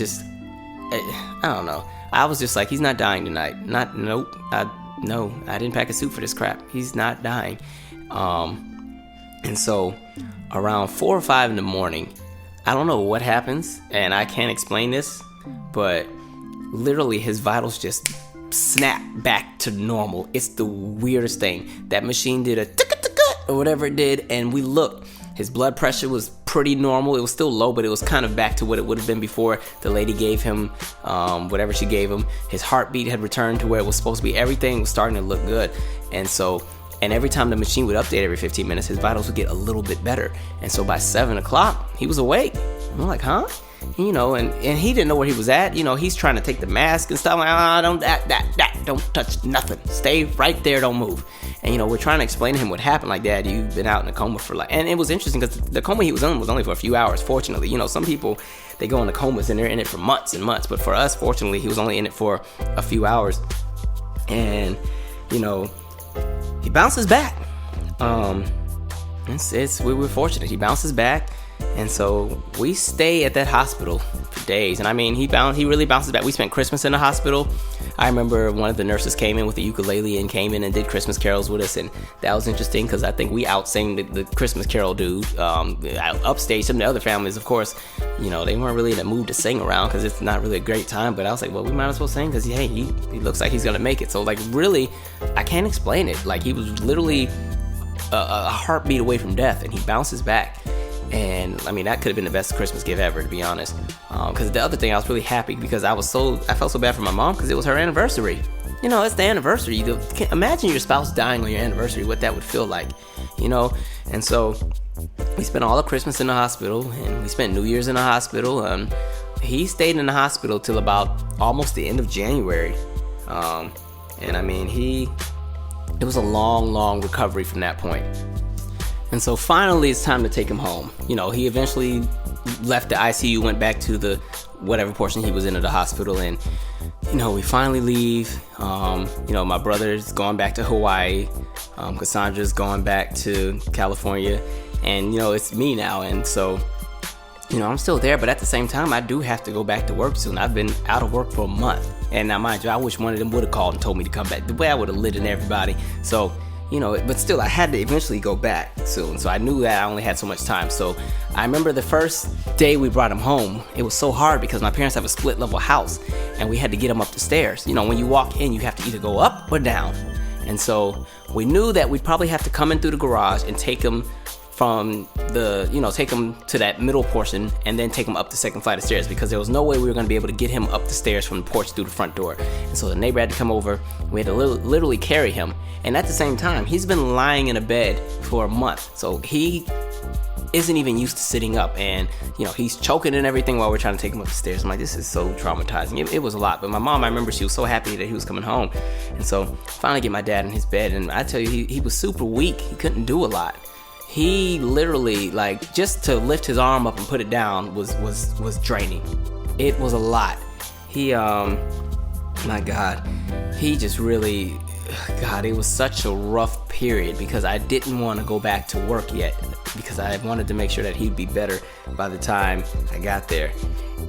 don't know. I was just like, he's not dying tonight. I didn't pack a suit for this crap. He's not dying. And so around 4 or 5 in the morning, I don't know what happens, and I can't explain this, but literally his vitals just snap back to normal. It's the weirdest thing. That machine did a or whatever it did, and we looked. His blood pressure was pretty normal. It was still low, but it was kind of back to what it would have been before the lady gave him whatever she gave him. His heartbeat had returned to where it was supposed to be. Everything was starting to look good. And every time the machine would update every 15 minutes, his vitals would get a little bit better. And so by 7 o'clock, he was awake. I'm like, huh? and he didn't know where he was at. He's trying to take the mask and stuff. Like, don't touch nothing. Stay right there. Don't move. And, we're trying to explain to him what happened. Like, Dad, you've been out in a coma for and it was interesting because the coma he was in was only for a few hours, fortunately. Some people, they go into comas and they're in it for months and months. But for us, fortunately, he was only in it for a few hours. And, he bounces back. We were fortunate. He bounces back. And so we stay at that hospital for days. And I mean, he really bounces back. We spent Christmas in the hospital. I remember one of the nurses came in with a ukulele and came in and did Christmas carols with us. And that was interesting because I think we out-sang the Christmas carol dude upstage. Some of the other families, of course, they weren't really in the mood to sing around because it's not really a great time. But I was like, well, we might as well sing because, hey, he looks like he's going to make it. So, like, really, I can't explain it. Like, he was literally a heartbeat away from death, and he bounces back. And I mean, that could have been the best Christmas gift ever, to be honest. Because the other thing, I was really happy because I felt so bad for my mom because it was her anniversary. It's the anniversary. Imagine your spouse dying on your anniversary, what that would feel like, And so we spent all of Christmas in the hospital, and we spent New Year's in the hospital. He stayed in the hospital till about almost the end of January. And I mean, it was a long, long recovery from that point. And so finally it's time to take him home. He eventually left the ICU, went back to the whatever portion he was in of the hospital, and we finally leave. My brother's gone back to Hawaii. Cassandra's gone back to California, and it's me now. And so I'm still there, but at the same time I do have to go back to work soon. I've been out of work for a month, and now mind you, I wish one of them would have called and told me to come back. The way I would have lit in everybody. So but still, I had to eventually go back soon. So I knew that I only had so much time. So I remember the first day we brought him home, it was so hard because my parents have a split level house and we had to get him up the stairs. When you walk in, you have to either go up or down. And so we knew that we'd probably have to come in through the garage and take him from take him to that middle portion and then take him up the second flight of stairs because there was no way we were going to be able to get him up the stairs from the porch through the front door. And so the neighbor had to come over. We had to literally carry him. And at the same time, he's been lying in a bed for a month. So he isn't even used to sitting up, and he's choking and everything while we're trying to take him up the stairs. I'm like, this is so traumatizing. It was a lot. But my mom, I remember she was so happy that he was coming home. And so finally get my dad in his bed, and I tell you, he was super weak. He couldn't do a lot. He literally, like, just to lift his arm up and put it down was draining. It was a lot. He my God, he just really, God, it was such a rough period because I didn't want to go back to work yet because I wanted to make sure that he'd be better by the time I got there.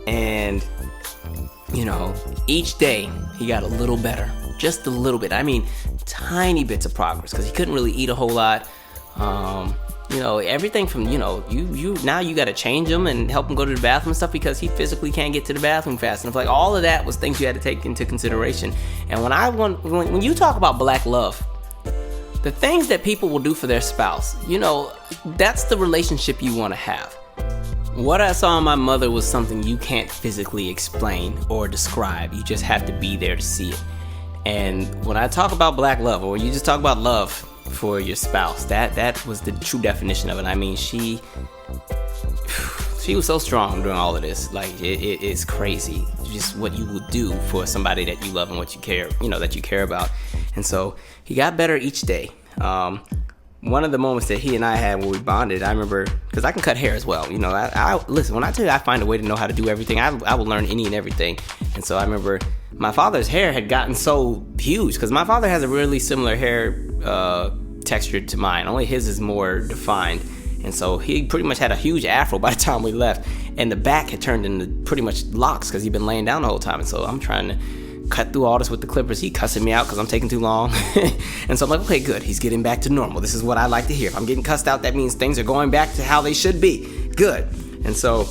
And each day he got a little better, just a little bit. I mean, tiny bits of progress because he couldn't really eat a whole lot. Everything from, you now you got to change him and help him go to the bathroom and stuff because he physically can't get to the bathroom fast enough. Like, all of that was things you had to take into consideration. And when you talk about black love, the things that people will do for their spouse, that's the relationship you want to have. What I saw in my mother was something you can't physically explain or describe. You just have to be there to see it. And when I talk about black love, or you just talk about love for your spouse, that was the true definition of it. I mean, she was so strong during all of this. Like, it's crazy just what you would do for somebody that you love and what you care, that you care about. And so he got better each day. One of the moments that he and I had where we bonded, I remember, because I can cut hair as well. I listen, when I tell you I find a way to know how to do everything, I will learn any and everything. And so I remember my father's hair had gotten so huge because my father has a really similar hair texture to mine, only his is more defined. And so he pretty much had a huge afro by the time we left, and the back had turned into pretty much locks because he'd been laying down the whole time. And so I'm trying to cut through all this with the clippers. He cussing me out because I'm taking too long. And so I'm like, okay, good, he's getting back to normal. This is what I like to hear. If I'm getting cussed out, that means things are going back to how they should be. Good. And so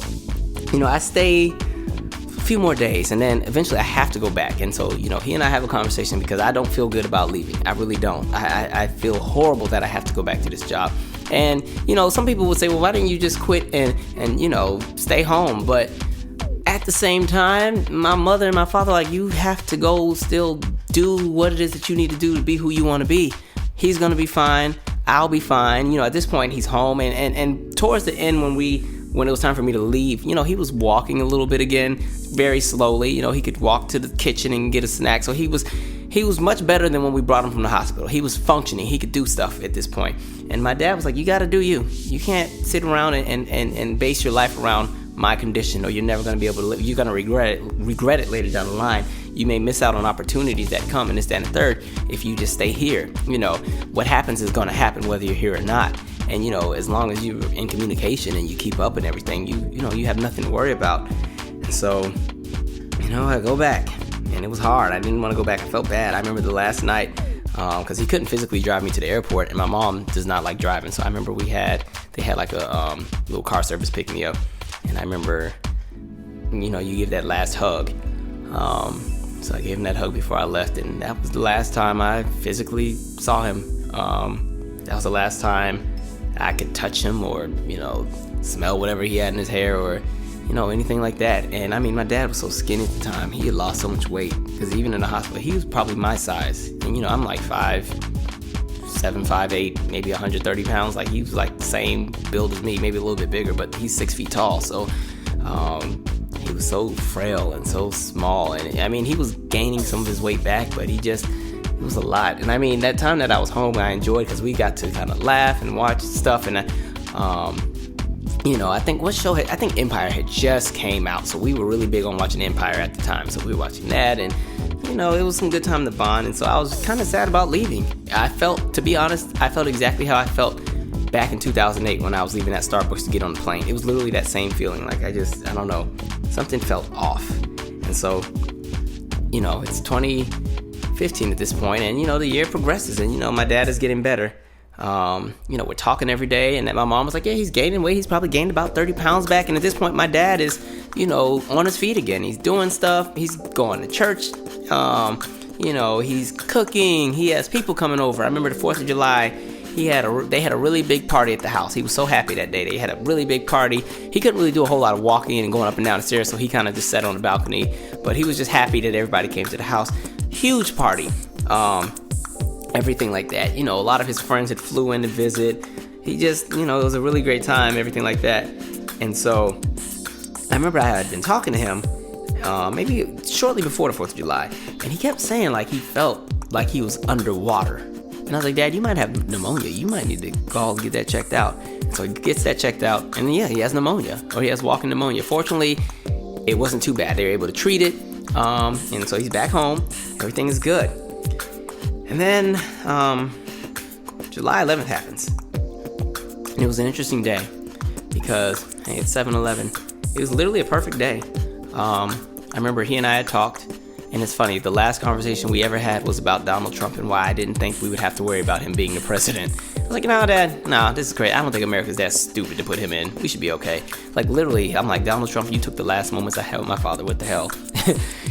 I stay a few more days, and then eventually I have to go back. And so he and I have a conversation because I don't feel good about leaving. I really don't. I feel horrible that I have to go back to this job. And some people would say, well, why didn't you just quit and stay home? But at the same time, my mother and my father, like, you have to go still do what it is that you need to do to be who you want to be. He's gonna be fine. I'll be fine. At this point, he's home. And towards the end, when we when it was time for me to leave, he was walking a little bit again, very slowly. He could walk to the kitchen and get a snack. So he was much better than when we brought him from the hospital. He was functioning. He could do stuff at this point. And my dad was like, you got to do you. You can't sit around and base your life around my condition, or you're never going to be able to live. You're going to regret it later down the line. You may miss out on opportunities that come in this, that, and the third if you just stay here. What happens is going to happen whether you're here or not. And, as long as you're in communication and you keep up and everything, you have nothing to worry about. And so, I go back. And it was hard. I didn't want to go back. I felt bad. I remember the last night, because he couldn't physically drive me to the airport, and my mom does not like driving. So I remember they had like a little car service pick me up. And I remember, you give that last hug. So I gave him that hug before I left, and that was the last time I physically saw him. That was the last time I could touch him or, smell whatever he had in his hair or, anything like that. And I mean, my dad was so skinny at the time. He had lost so much weight because even in the hospital, he was probably my size. And, I'm like 5'7", 5'8", maybe 130 pounds. Like, he was like the same build as me, maybe a little bit bigger, but he's 6 feet tall. So, he was so frail and so small. And I mean, he was gaining some of his weight back, but it was a lot. And I mean, that time that I was home, I enjoyed because we got to kind of laugh and watch stuff. And, I think Empire had just came out. So we were really big on watching Empire at the time. So we were watching that, and, it was some good time to bond. And so I was kind of sad about leaving. To be honest, I felt exactly how I felt back in 2008 when I was leaving that Starbucks to get on the plane. It was literally that same feeling. Like, I don't know, something felt off. And so, it's 2015 at this point, and, the year progresses, and, my dad is getting better. We're talking every day, and my mom was like, yeah, he's gaining weight. He's probably gained about 30 pounds back. And at this point, my dad is, on his feet again. He's doing stuff. He's going to church. He's cooking. He has people coming over. I remember the 4th of July, they had a really big party at the house. He was so happy that day. They had a really big party. He couldn't really do a whole lot of walking and going up and down the stairs, so he kind of just sat on the balcony. But he was just happy that everybody came to the house. Huge party. Everything like that. A lot of his friends had flew in to visit. He just, it was a really great time, everything like that. And so I remember I had been talking to him maybe shortly before the 4th of July, and he kept saying like he felt like he was underwater. And I was like, Dad, you might have pneumonia. You might need to call and get that checked out. And so he gets that checked out, and yeah, he has pneumonia, or he has walking pneumonia. Fortunately, it wasn't too bad. They were able to treat it, and so he's back home. Everything is good. And then July 11th happens. And it was an interesting day because, hey, it's 7-Eleven. It was literally a perfect day. I remember he and I had talked, and it's funny, the last conversation we ever had was about Donald Trump and why I didn't think we would have to worry about him being the president. I was like, no, Dad, this is great. I don't think America's that stupid to put him in. We should be okay. Like, literally, I'm like, Donald Trump, you took the last moments I had with my father. What the hell?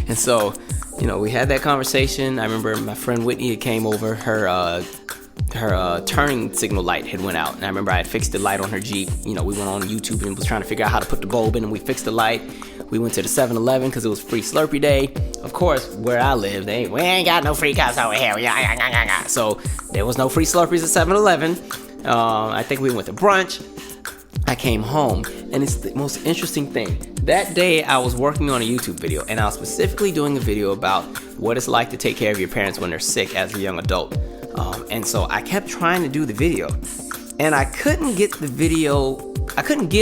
And so, we had that conversation. I remember my friend Whitney had came over. Her turning signal light had went out, and I remember I had fixed the light on her Jeep. We went on YouTube and was trying to figure out how to put the bulb in, and we fixed the light. We went to the 7-Eleven because it was free Slurpee day. Of course, where I live, we ain't got no free cups over here. So there was no free Slurpees at 7-Eleven. I think we went to brunch. I came home, and it's the most interesting thing. That day, I was working on a YouTube video, and I was specifically doing a video about what it's like to take care of your parents when they're sick as a young adult. And so I kept trying to do the video, and I couldn't get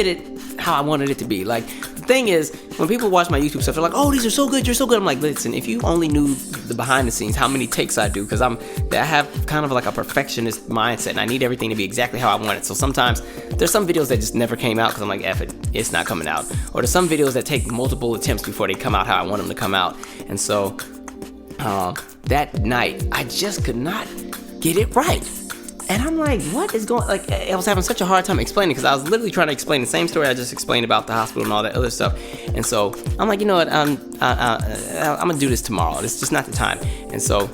it how I wanted it to be. Like, the thing is, when people watch my YouTube stuff, they're like, oh, these are so good, you're so good. I'm like, listen, if you only knew the behind the scenes, how many takes I do, because I have kind of like a perfectionist mindset, and I need everything to be exactly how I want it. So sometimes there's some videos that just never came out because I'm like, F it, it's not coming out. Or there's some videos that take multiple attempts before they come out how I want them to come out. And so that night, I just could not get it right. And I'm like, what is going, like, I was having such a hard time explaining because I was literally trying to explain the same story I just explained about the hospital and all that other stuff. And so I'm like, you know what, I'm gonna do this tomorrow. It's just not the time. And so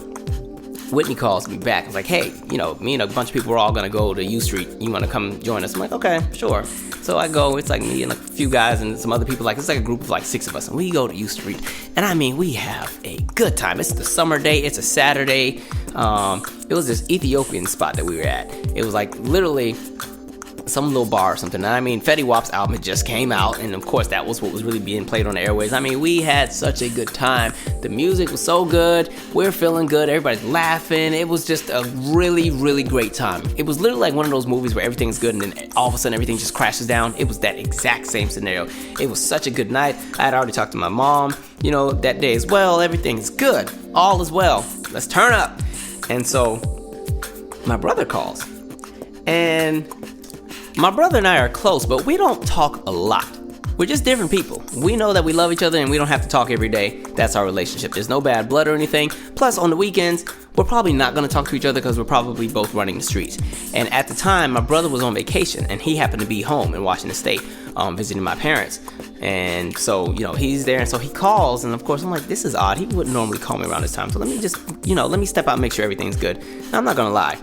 Whitney calls me back. I was like, hey, me and a bunch of people are all gonna go to U Street. You wanna come join us? I'm like, okay, sure. So I go, it's like me and a few guys and some other people, it's like a group of like 6 of us, and we go to U Street. And I mean, we have a good time. It's the summer day, it's a Saturday. It was this Ethiopian spot that we were at. It was like literally some little bar or something. And I mean, Fetty Wap's album had just came out, and of course that was what was really being played on the airways. I mean, we had such a good time. The music was so good. We're feeling good. Everybody's laughing. It was just a really, really great time. It was literally like one of those movies where everything's good and then all of a sudden everything just crashes down. It was that exact same scenario. It was such a good night. I had already talked to my mom, that day as well. Everything's good. All is well. Let's turn up. And so my brother calls. And my brother and I are close, but we don't talk a lot. We're just different people. We know that we love each other and we don't have to talk every day. That's our relationship. There's no bad blood or anything. Plus, on the weekends, we're probably not going to talk to each other because we're probably both running the streets. And at the time, my brother was on vacation and he happened to be home in Washington State visiting my parents. And so, he's there. And so he calls. And of course, I'm like, this is odd. He wouldn't normally call me around this time. So let me just, let me step out and make sure everything's good. Now, I'm not going to lie.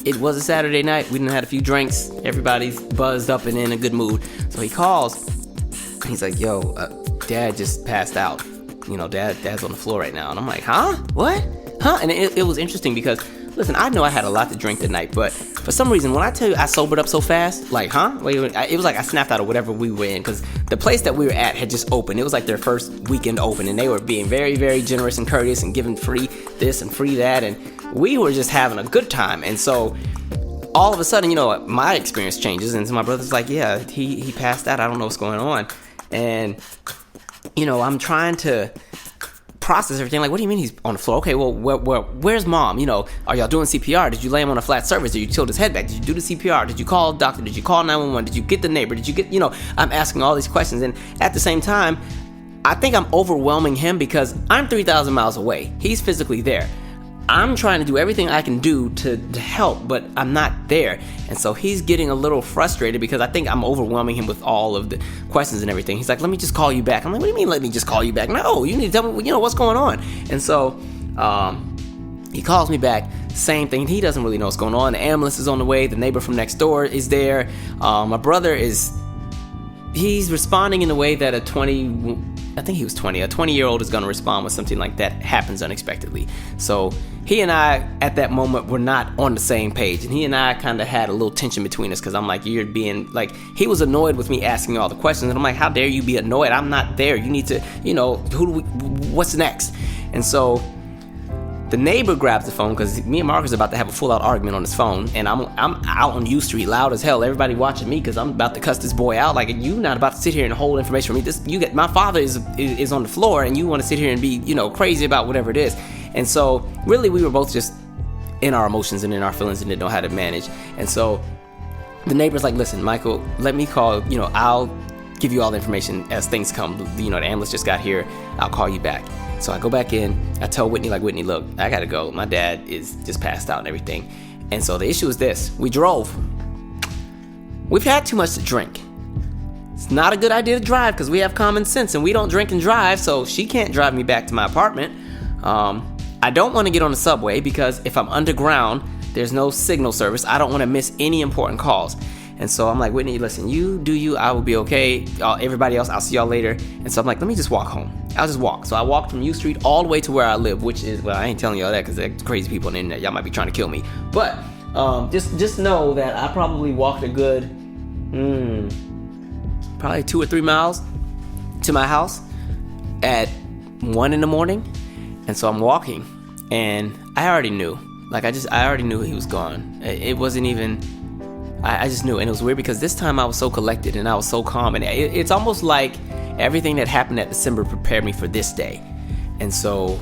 It was a Saturday night. We done had a few drinks. Everybody's buzzed up and in a good mood. So he calls. He's like, yo, Dad just passed out. Dad's on the floor right now. And I'm like, huh? What? Huh? And it was interesting because, listen, I know I had a lot to drink that night, but for some reason, when I tell you I sobered up so fast, like, huh? Wait, it was like I snapped out of whatever we were in because the place that we were at had just opened. It was like their first weekend open, and they were being very, very generous and courteous and giving free this and free that, and we were just having a good time. And so all of a sudden, my experience changes, and so my brother's like, yeah, he passed out. I don't know what's going on. And, I'm trying to process everything. Like, what do you mean he's on the floor? Okay, well, where's Mom? Are y'all doing CPR? Did you lay him on a flat surface? Did you tilt his head back? Did you do the CPR? Did you call a doctor? Did you call 911? Did you get the neighbor? Did you get, I'm asking all these questions. And at the same time, I think I'm overwhelming him because I'm 3,000 miles away. He's physically there. I'm trying to do everything I can do to help, but I'm not there. And so he's getting a little frustrated because I think I'm overwhelming him with all of the questions and everything. He's like, let me just call you back. I'm like, what do you mean let me just call you back? No, you need to tell me, what's going on. And so he calls me back, same thing. He doesn't really know what's going on. The ambulance is on the way. The neighbor from next door is there. My brother he's responding in a way that a 20-year-old is going to respond when something like that happens unexpectedly. So he and I, at that moment, were not on the same page. And he and I kind of had a little tension between us because I'm like, you're being, like, he was annoyed with me asking all the questions. And I'm like, how dare you be annoyed? I'm not there. You need to, what's next? And so the neighbor grabs the phone because me and Marcus are about to have a full-out argument on his phone, and I'm out on U Street, loud as hell. Everybody watching me because I'm about to cuss this boy out. Like, you not about to sit here and hold information from me. My father is on the floor, and you want to sit here and be crazy about whatever it is. And so really, we were both just in our emotions and in our feelings and didn't know how to manage. And so the neighbor's like, listen, Michael, let me call. I'll give you all the information as things come. The ambulance just got here. I'll call you back. So I go back in, I tell Whitney, Whitney, look, I gotta go. My dad is just passed out and everything. And so the issue is this. We drove. We've had too much to drink. It's not a good idea to drive because we have common sense and we don't drink and drive, so she can't drive me back to my apartment. I don't want to get on the subway because if I'm underground, there's no signal service. I don't want to miss any important calls. And so I'm like, Whitney, listen, you do you, I will be okay. Everybody else, I'll see y'all later. And so I'm like, let me just walk home. I'll just walk. So I walked from U Street all the way to where I live, which is, well, I ain't telling y'all that because there's crazy people on the internet. Y'all might be trying to kill me. But just know that I probably walked a good, probably 2 or 3 miles to my house at 1 a.m. And so I'm walking and I already knew. I already knew he was gone. It wasn't even... I just knew, and it was weird because this time I was so collected and I was so calm, and it's almost like everything that happened that December prepared me for this day. And so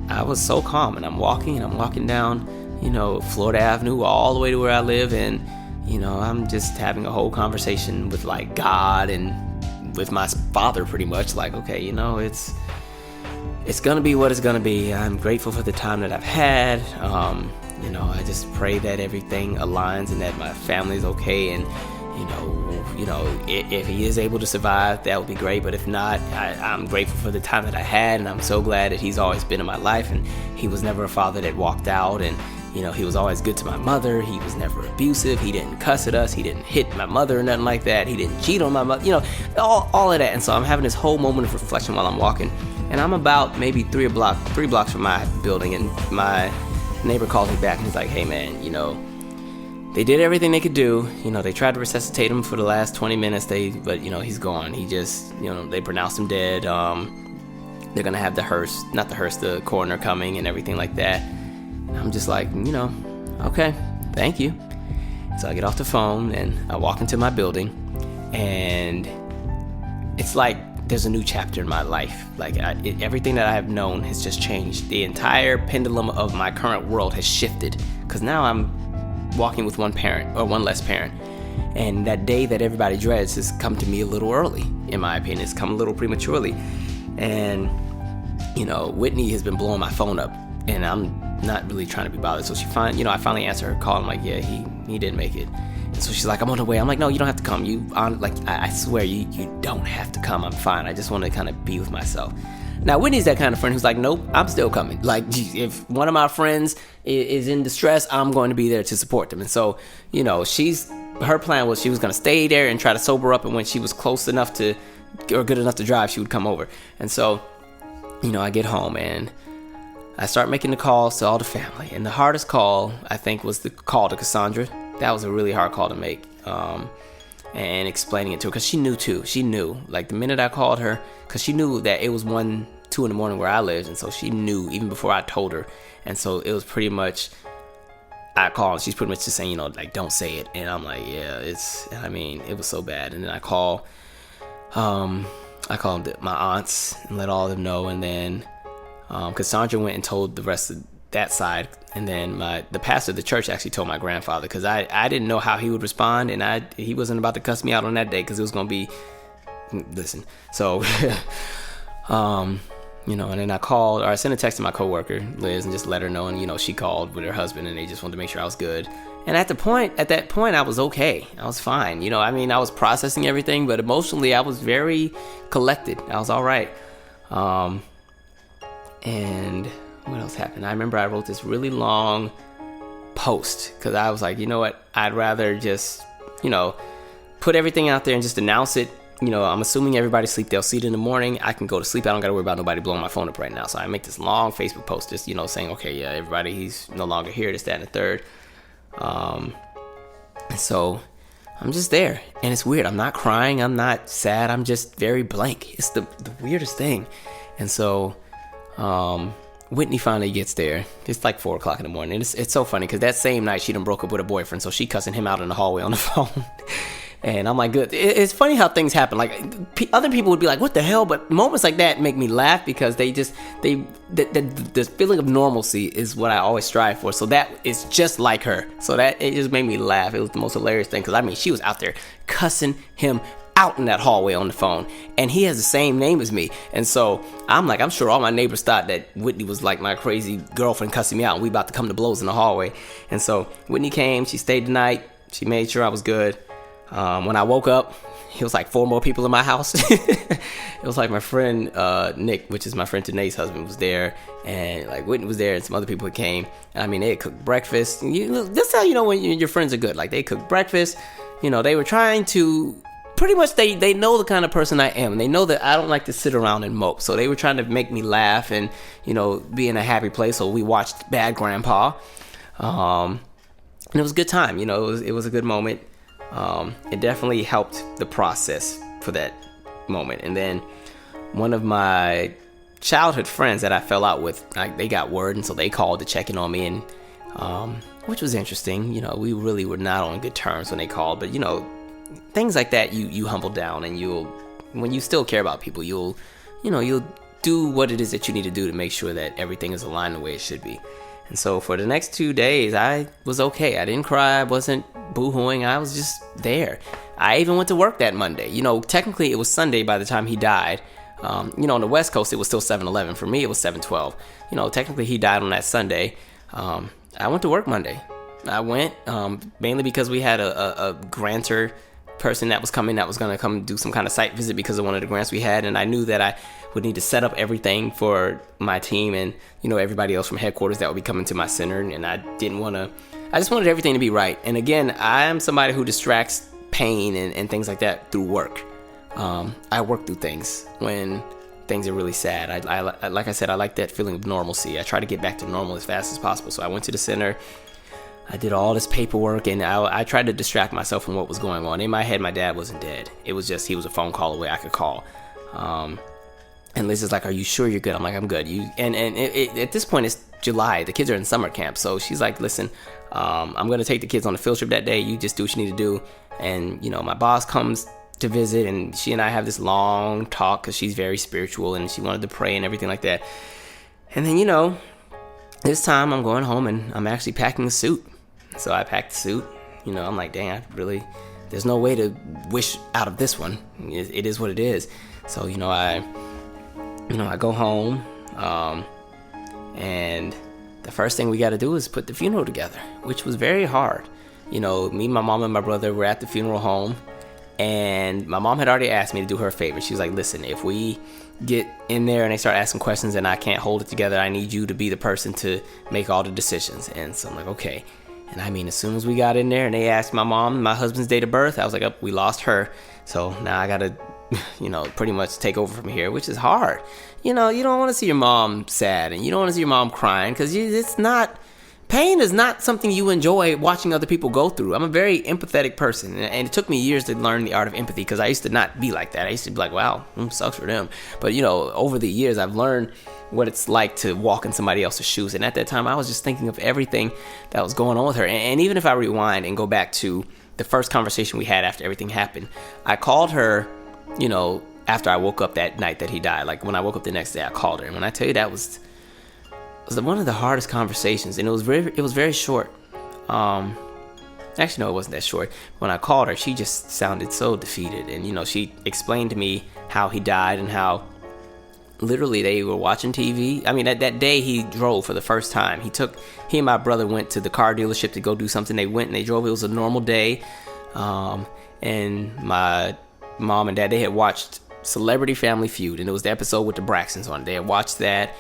I was so calm, and I'm walking down, Florida Avenue all the way to where I live, and I'm just having a whole conversation with like God and with my father, pretty much like, okay, it's gonna be what it's gonna be. I'm grateful for the time that I've had. I just pray that everything aligns and that my family's okay, and if he is able to survive, that would be great. But if not, I'm grateful for the time that I had, and I'm so glad that he's always been in my life, and he was never a father that walked out, and he was always good to my mother. He was never abusive. He didn't cuss at us. He didn't hit my mother or nothing like that. He didn't cheat on my mother. All of that. And so I'm having this whole moment of reflection while I'm walking, and I'm about maybe 3 blocks from my building, and my neighbor calls me back and he's like, hey man, they did everything they could do. They tried to resuscitate him for the last 20 minutes. But he's gone. He just, they pronounced him dead. They're gonna have the coroner coming and everything like that. And I'm just like, okay, thank you. So I get off the phone and I walk into my building, and it's like there's a new chapter in my life. Like everything that I have known has just changed. The entire pendulum of my current world has shifted, because now I'm walking with one less parent. And that day that everybody dreads has come to me a little early, in my opinion. It's come a little prematurely. And, Whitney has been blowing my phone up, and I'm not really trying to be bothered. So I finally answer her call. I'm like, yeah, he didn't make it. And so she's like, I'm on the way. I'm like, no, you don't have to come. I swear you don't have to come. I'm fine. I just want to kind of be with myself. Now, Whitney's that kind of friend who's like, nope, I'm still coming. Like, if one of my friends is in distress, I'm going to be there to support them. And so, her plan was she was going to stay there and try to sober up. And when she was close enough to, or good enough to drive, she would come over. And so, I get home and I start making the calls to all the family. And the hardest call, I think, was the call to Cassandra. That was a really hard call to make. And explaining it to her, because she knew too. She knew, like, the minute I called her, because she knew that it was 1-2 in the morning where I lived, and so she knew even before I told her. And so it was pretty much, I called, and she's pretty much just saying, like, don't say it. And I'm like, yeah, it was so bad. And then I called my aunts and let all of them know, and then Cassandra went and told the rest of that side, and then the pastor of the church actually told my grandfather, because I didn't know how he would respond, and he wasn't about to cuss me out on that day, because it was going to be, listen, so and then I sent a text to my coworker Liz and just let her know, and she called with her husband, and they just wanted to make sure I was good. And at that point I was okay. I was fine. I was processing everything, but emotionally I was very collected. I was all right. And what else happened? I remember I wrote this really long post, because I was like, you know what? I'd rather just, put everything out there and just announce it. I'm assuming everybody's asleep. They'll see it in the morning. I can go to sleep. I don't got to worry about nobody blowing my phone up right now. So I make this long Facebook post, just, saying, okay, yeah, everybody, he's no longer here, this, that, and the third. And so I'm just there, and it's weird. I'm not crying. I'm not sad. I'm just very blank. It's the weirdest thing. And so, Whitney finally gets there. It's like 4:00 in the morning. It's so funny, because that same night she done broke up with her boyfriend, so she cussing him out in the hallway on the phone. And I'm like, good. It's funny how things happen. Like, other people would be like, what the hell? But moments like that make me laugh, because the feeling of normalcy is what I always strive for. So that is just like her. So that, it just made me laugh. It was the most hilarious thing, because she was out there cussing him out in that hallway on the phone, and he has the same name as me. And so I'm like, I'm sure all my neighbors thought that Whitney was like my crazy girlfriend cussing me out, and we about to come to blows in the hallway. And so Whitney came, she stayed the night, she made sure I was good. When I woke up, it was like 4 more people in my house. It was like my friend Nick, which is my friend Tanae's husband, was there, and like Whitney was there, and some other people came. And they had cooked breakfast. That's how you know when your friends are good. Like, they cooked breakfast. They were trying to, pretty much, they know the kind of person I am. They know that I don't like to sit around and mope. So they were trying to make me laugh and, be in a happy place. So we watched Bad Grandpa. And it was a good time. It was a good moment. It definitely helped the process for that moment. And then one of my childhood friends that I fell out with, they got word, and so they called to check in on me, and which was interesting. We really were not on good terms when they called, but things like that, you humble down, and when you still care about people, you'll do what it is that you need to do to make sure that everything is aligned the way it should be. And so for the next 2 days, I was okay. I didn't cry. I wasn't boo-hooing. I was just there. I even went to work that Monday. Technically it was Sunday by the time he died. On the West Coast, it was still 7-11. For me, it was 7-12. Technically he died on that Sunday. I went to work Monday. I went mainly because we had a grantor person that was coming, that was going to come do some kind of site visit because of one of the grants we had, and I knew that I would need to set up everything for my team and everybody else from headquarters that would be coming to my center, and I just wanted everything to be right. And again, I'm somebody who distracts pain and things like that through work. I work through things when things are really sad. I like I said, I like that feeling of normalcy. I try to get back to normal as fast as possible. So I went to the center. I did all this paperwork, and I tried to distract myself from what was going on. In my head, my dad wasn't dead. It was just he was a phone call away. I could call. And Liz is like, "Are you sure you're good?" I'm like, "I'm good." At this point, it's July. The kids are in summer camp, so she's like, "Listen, I'm gonna take the kids on a field trip that day. You just do what you need to do." And my boss comes to visit, and she and I have this long talk because she's very spiritual and she wanted to pray and everything like that. And then this time I'm going home and I'm actually packing a suit. So I packed the suit. I'm like, dang, there's no way to wish out of this one. It is what it is. So I go home, and the first thing we got to do is put the funeral together, which was very hard. Me, my mom, and my brother were at the funeral home, and my mom had already asked me to do her a favor. She was like, "Listen, if we get in there and they start asking questions and I can't hold it together, I need you to be the person to make all the decisions." And so I'm like, okay. And as soon as we got in there and they asked my mom my husband's date of birth, I was like, "Oh, we lost her. So now I got to, pretty much take over from here," which is hard. You don't want to see your mom sad, and you don't want to see your mom crying, because pain is not something you enjoy watching other people go through. I'm a very empathetic person, and it took me years to learn the art of empathy, because I used to not be like that. I used to be like, wow, sucks for them. But, over the years, I've learned what it's like to walk in somebody else's shoes. And at that time, I was just thinking of everything that was going on with her. And even if I rewind and go back to the first conversation we had after everything happened, I called her, after I woke up that night that he died. Like, when I woke up the next day, I called her. And when I tell you, that was one of the hardest conversations, and it was very short. Actually, no, it wasn't that short. When I called her, she just sounded so defeated, and she explained to me how he died and how literally they were watching TV. That day he drove for the first time. He and my brother went to the car dealership to go do something. They went and they drove. It was a normal day, and my mom and dad, they had watched Celebrity Family Feud, and it was the episode with the Braxtons on it. They had watched that.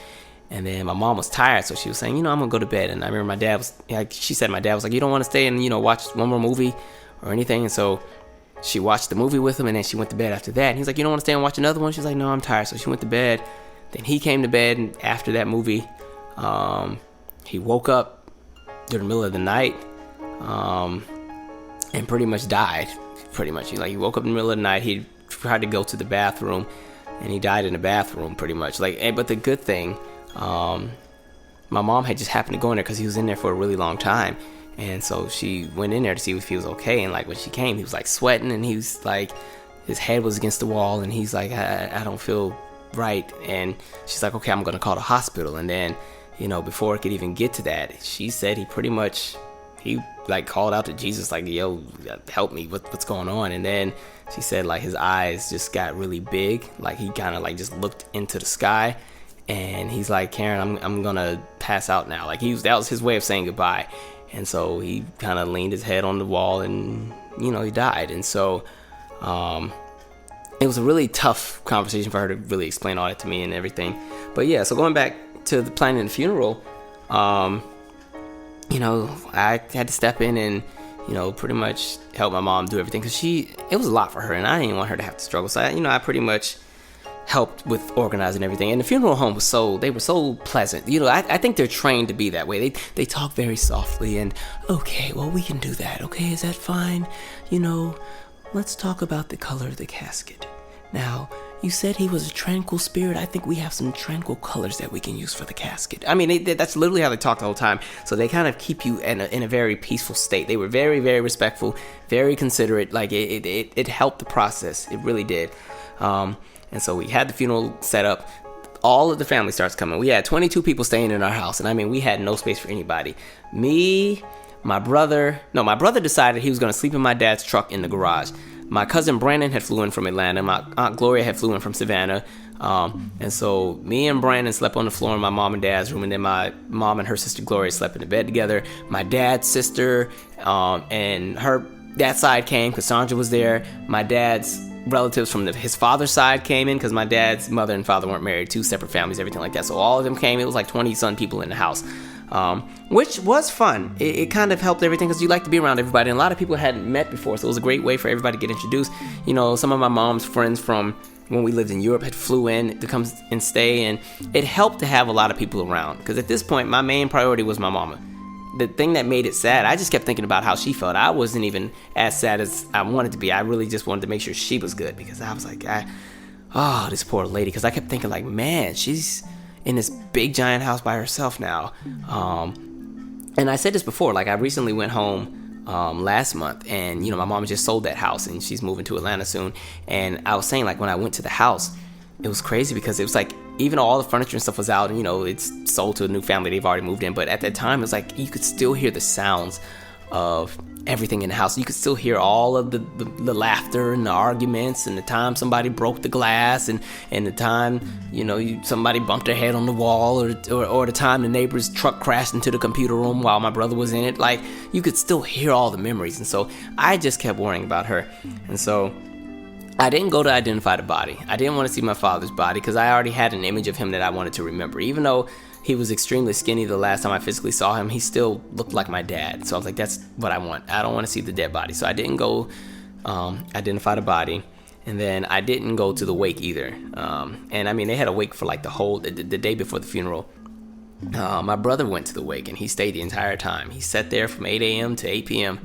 And then my mom was tired, so she was saying, I'm going to go to bed. And I remember my dad was like, "You don't want to stay and, watch one more movie or anything?" And so she watched the movie with him, and then she went to bed after that. And he's like, "You don't want to stay and watch another one?" She's like, "No, I'm tired." So she went to bed. Then he came to bed, and after that movie, he woke up during the middle of the night, and pretty much died. Pretty much. He woke up in the middle of the night. He tried to go to the bathroom, and he died in the bathroom pretty much. But the good thing, my mom had just happened to go in there because he was in there for a really long time, and so she went in there to see if he was okay. And when she came, he was sweating, and he was his head was against the wall, and he's like, I don't feel right. And she's like, "Okay, I'm gonna call the hospital." And then before it could even get to that, she said he called out to Jesus, like, "Yo, help me, what's going on?" And then she said his eyes just got really big, he kind of just looked into the sky. And he's like, "Karen, I'm gonna pass out now." That was his way of saying goodbye. And so he kind of leaned his head on the wall, and he died. And so it was a really tough conversation for her to really explain all that to me and everything. But yeah, so going back to the planning the funeral, I had to step in and pretty much help my mom do everything, because it was a lot for her, and I didn't want her to have to struggle. So I pretty much helped with organizing everything. And the funeral home they were so pleasant. I think they're trained to be that way. They talk very softly, and, "Okay, well, we can do that. Okay, is that fine? Let's talk about the color of the casket. Now, you said he was a tranquil spirit. I think we have some tranquil colors that we can use for the casket." That's literally how they talk the whole time. So they kind of keep you in a very peaceful state. They were very, very respectful, very considerate. It helped the process. It really did. And so we had the funeral set up. All of the family starts coming. We had 22 people staying in our house. And we had no space for anybody. My brother decided he was going to sleep in my dad's truck in the garage. My cousin Brandon had flew in from Atlanta. My Aunt Gloria had flew in from Savannah. And so me and Brandon slept on the floor in my mom and dad's room. And then my mom and her sister Gloria slept in the bed together. My dad's sister and her that side came. Cassandra was there. My dad's relatives from his father's side came in, because my dad's mother and father weren't married, 2 separate families, everything like that. So all of them came. It was 20-some people in the house, which was fun. It kind of helped everything, because you like to be around everybody, and a lot of people hadn't met before, so it was a great way for everybody to get introduced. Some of my mom's friends from when we lived in Europe had flew in to come and stay, and it helped to have a lot of people around, because at this point my main priority was my mama. the thing that made it sad, I just kept thinking about how she felt. I wasn't even as sad as I wanted to be. I really just wanted to make sure she was good, because I was like, this poor lady. Because I kept thinking like, man, she's in this big giant house by herself now. And I said this before, like I recently went home last month, and my mom just sold that house and she's moving to Atlanta soon. And I was saying, like, when I went to the house, it was crazy because it was like, even all the furniture and stuff was out, and it's sold to a new family, they've already moved in, but at that time it was like you could still hear the sounds of everything in the house. You could still hear all of the laughter and the arguments, and the time somebody broke the glass, and the time somebody bumped their head on the wall, or the time the neighbor's truck crashed into the computer room while my brother was in it. Like, you could still hear all the memories. And so I just kept worrying about her. And so I didn't go to identify the body. I didn't want to see my father's body because I already had an image of him that I wanted to remember. Even though he was extremely skinny the last time I physically saw him, he still looked like my dad. So I was like, that's what I want. I don't want to see the dead body. So I didn't go identify the body. And then I didn't go to the wake either. And I mean, they had a wake for like the day before the funeral. My brother went to the wake and he stayed the entire time. He sat there from 8 a.m. to 8 p.m.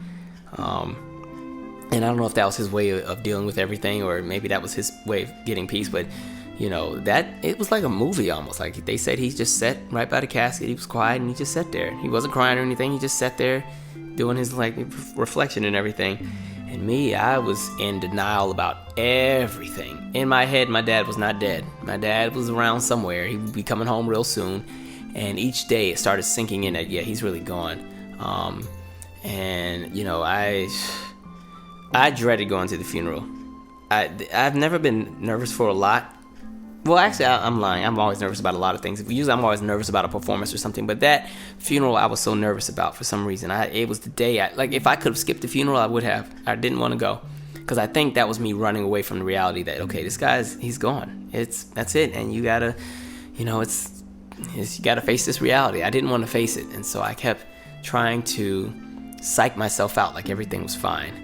And I don't know if that was his way of dealing with everything, or maybe that was his way of getting peace, but that it was like a movie almost. Like, they said he just sat right by the casket. He was quiet and he just sat there. He wasn't crying or anything. He just sat there doing his like reflection and everything. And me, I was in denial about everything. In my head, my dad was not dead. My dad was around somewhere. He would be coming home real soon. And each day it started sinking in that, yeah, he's really gone. I dreaded going to the funeral. I've never been nervous for a lot. Well, actually, I'm lying. I'm always nervous about a lot of things. Usually, I'm always nervous about a performance or something. But that funeral, I was so nervous about for some reason. It was the day, if I could have skipped the funeral, I would have. I didn't want to go. Because I think that was me running away from the reality that, okay, this he's gone. That's it. And you gotta, you gotta face this reality. I didn't want to face it. And so I kept trying to psych myself out like everything was fine.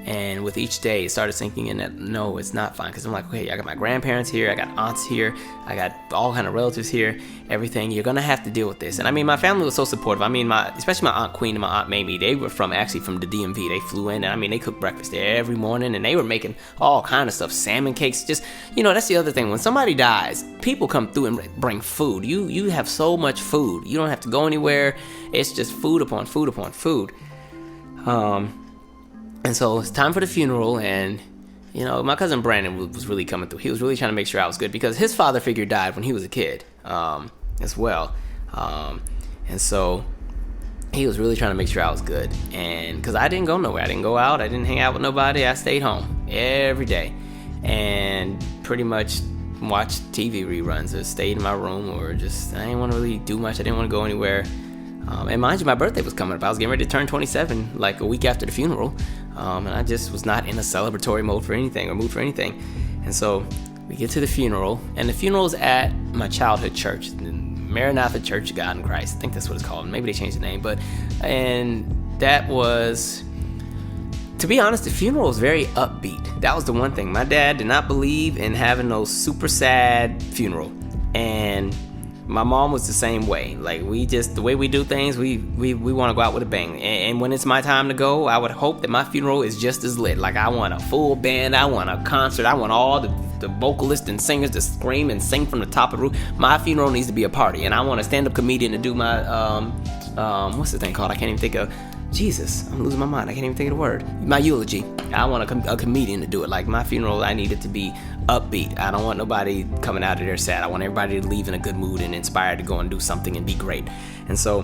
And with each day, it started sinking in that, no, it's not fine. Because I'm like, okay, I got my grandparents here, I got aunts here, I got all kind of relatives here, everything. You're going to have to deal with this. And I mean, my family was so supportive. I mean, especially my Aunt Queen and my Aunt Mamie, they were actually from the DMV. They flew in, and I mean, they cooked breakfast there every morning, and they were making all kind of stuff, salmon cakes. Just, that's the other thing. When somebody dies, people come through and bring food. You have so much food. You don't have to go anywhere. It's just food upon food upon food. And so it's time for the funeral, and, my cousin Brandon was really coming through. He was really trying to make sure I was good, because his father figure died when he was a kid, as well. And so he was really trying to make sure I was good. And because I didn't go nowhere. I didn't go out. I didn't hang out with nobody. I stayed home every day and pretty much watched TV reruns, or stayed in my room, or just, I didn't want to really do much. I didn't want to go anywhere. And mind you, my birthday was coming up. I was getting ready to turn 27, like a week after the funeral. And I just was not in a celebratory mode for anything, or mood for anything. And so we get to the funeral, and the funeral's at my childhood church, the Maranatha Church of God in Christ. I think that's what it's called. Maybe they changed the name, and that was, to be honest, the funeral was very upbeat. That was the one thing. My dad did not believe in having no super sad funeral, and my mom was the same way. Like, the way we do things, we want to go out with a bang. And when it's my time to go, I would hope that my funeral is just as lit. Like, I want a full band, I want a concert, I want all the vocalists and singers to scream and sing from the top of the roof. My funeral needs to be a party, and I want a stand-up comedian to do my, what's the thing called? I can't even think of. Jesus, I'm losing my mind. I can't even think of the word. My eulogy. I want a comedian to do it. Like, my funeral, I need it to be upbeat. I don't want nobody coming out of there sad. I want everybody to leave in a good mood and inspired to go and do something and be great. And so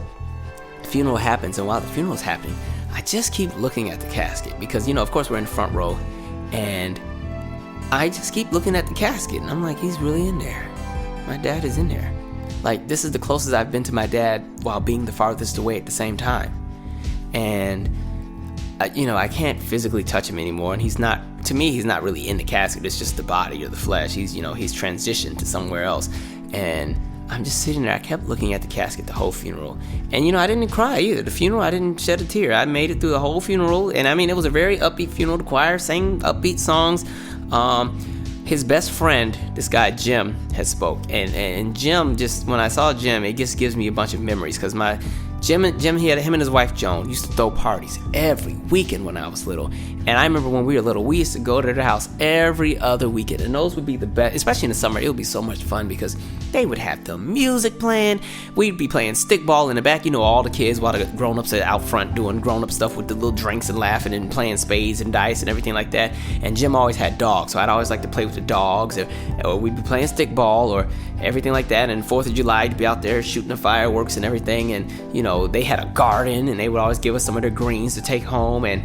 the funeral happens, and while the funeral is happening, I just keep looking at the casket because, of course, we're in the front row, and I just keep looking at the casket, and I'm like, he's really in there. My dad is in there. Like, this is the closest I've been to my dad while being the farthest away at the same time. And I can't physically touch him anymore, and he's not really in the casket. It's just the body or the flesh. He's transitioned to somewhere else, and I'm just sitting there. I kept looking at the casket the whole funeral, and I didn't cry either. The funeral, I didn't shed a tear. I made it through the whole funeral, and I mean, it was a very upbeat funeral. The choir sang upbeat songs. His best friend, this guy Jim, had spoke, and Jim, just when I saw Jim, it just gives me a bunch of memories, because Jim and his wife Joan used to throw parties every weekend when I was little. And I remember when we were little, we used to go to their house every other weekend. And those would be the best, especially in the summer. It would be so much fun because they would have the music playing. We'd be playing stickball in the back. All the kids while the grown-ups are out front doing grown-up stuff with the little drinks and laughing and playing spades and dice and everything like that. And Jim always had dogs, so I'd always like to play with the dogs. Or we'd be playing stickball or everything like that. And 4th of July, I'd be out there shooting the fireworks and everything. And, they had a garden and they would always give us some of their greens to take home. And,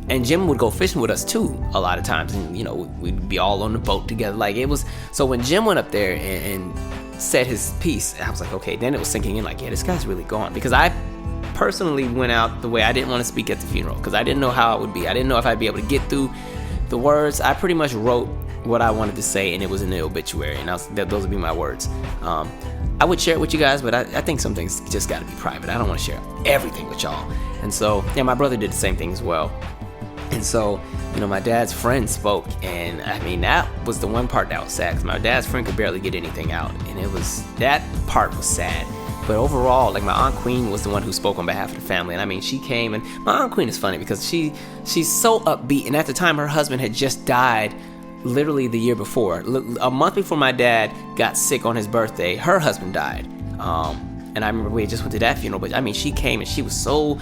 and Jim would go fishing with us too a lot of times. And, we'd be all on the boat together. Like it was, so when Jim went up there and said his piece, I was like, okay, then it was sinking in like, yeah, this guy's really gone. Because I personally went out the way I didn't want to speak at the funeral because I didn't know how it would be. I didn't know if I'd be able to get through the words. I pretty much wrote what I wanted to say and it was in the obituary, and those would be my words. I would share it with you guys, but I think some things just got to be private. I don't want to share everything with y'all. And so, my brother did the same thing as well. And so, my dad's friend spoke, and I mean, that was the one part that was sad, because my dad's friend could barely get anything out, and that part was sad. But overall, like, my Aunt Queen was the one who spoke on behalf of the family, and I mean, she came, and my Aunt Queen is funny, because she's so upbeat, and at the time, her husband had just died literally the year before. A month before my dad got sick on his birthday, her husband died. And I remember we just went to that funeral, but I mean, she came, and she was so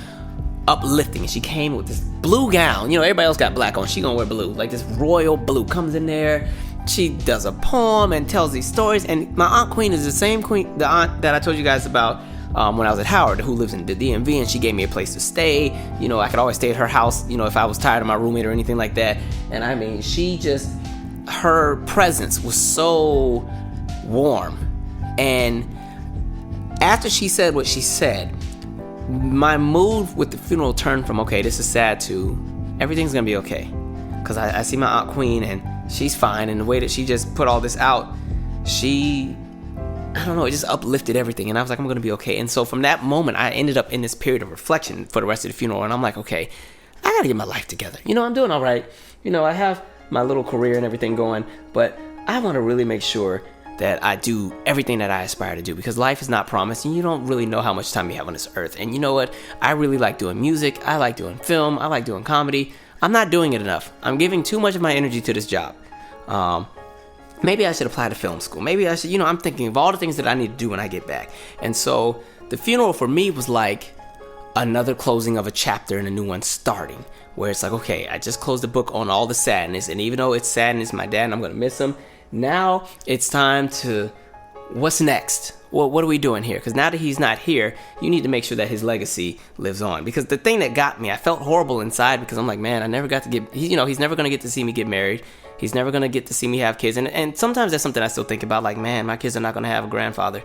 uplifting, and she came with this blue gown. Everybody else got black on. She gonna wear blue, like this royal blue. Comes in there, she does a poem and tells these stories. And my Aunt Queen is the same queen, the aunt that I told you guys about when I was at Howard, who lives in the DMV, and she gave me a place to stay. I could always stay at her house, if I was tired of my roommate or anything like that. And I mean, her presence was so warm. And after she said what she said, my mood with the funeral turned from, okay, this is sad, to everything's gonna be okay. Because I see my Aunt Queen, and she's fine. And the way that she just put all this out, I don't know, it just uplifted everything. And I was like, I'm gonna be okay. And so from that moment, I ended up in this period of reflection for the rest of the funeral. And I'm like, okay, I gotta get my life together. I'm doing all right. I have my little career and everything going, but I want to really make sure that I do everything that I aspire to do, because life is not promised, and you don't really know how much time you have on this earth. And you know what? I really like doing music. I like doing film. I like doing comedy. I'm not doing it enough. I'm giving too much of my energy to this job. Maybe I should apply to film school. Maybe I should, I'm thinking of all the things that I need to do when I get back. And so the funeral for me was like another closing of a chapter and a new one starting, where it's like, okay, I just closed the book on all the sadness, and even though it's sadness, my dad, and I'm gonna miss him, now it's time to, what's next? Well, what are we doing here? Because now that he's not here, you need to make sure that his legacy lives on. Because the thing that got me, I felt horrible inside, because I'm like, man, I never got to get, he's never gonna get to see me get married. He's never gonna get to see me have kids. And sometimes that's something I still think about, like, man, my kids are not gonna have a grandfather,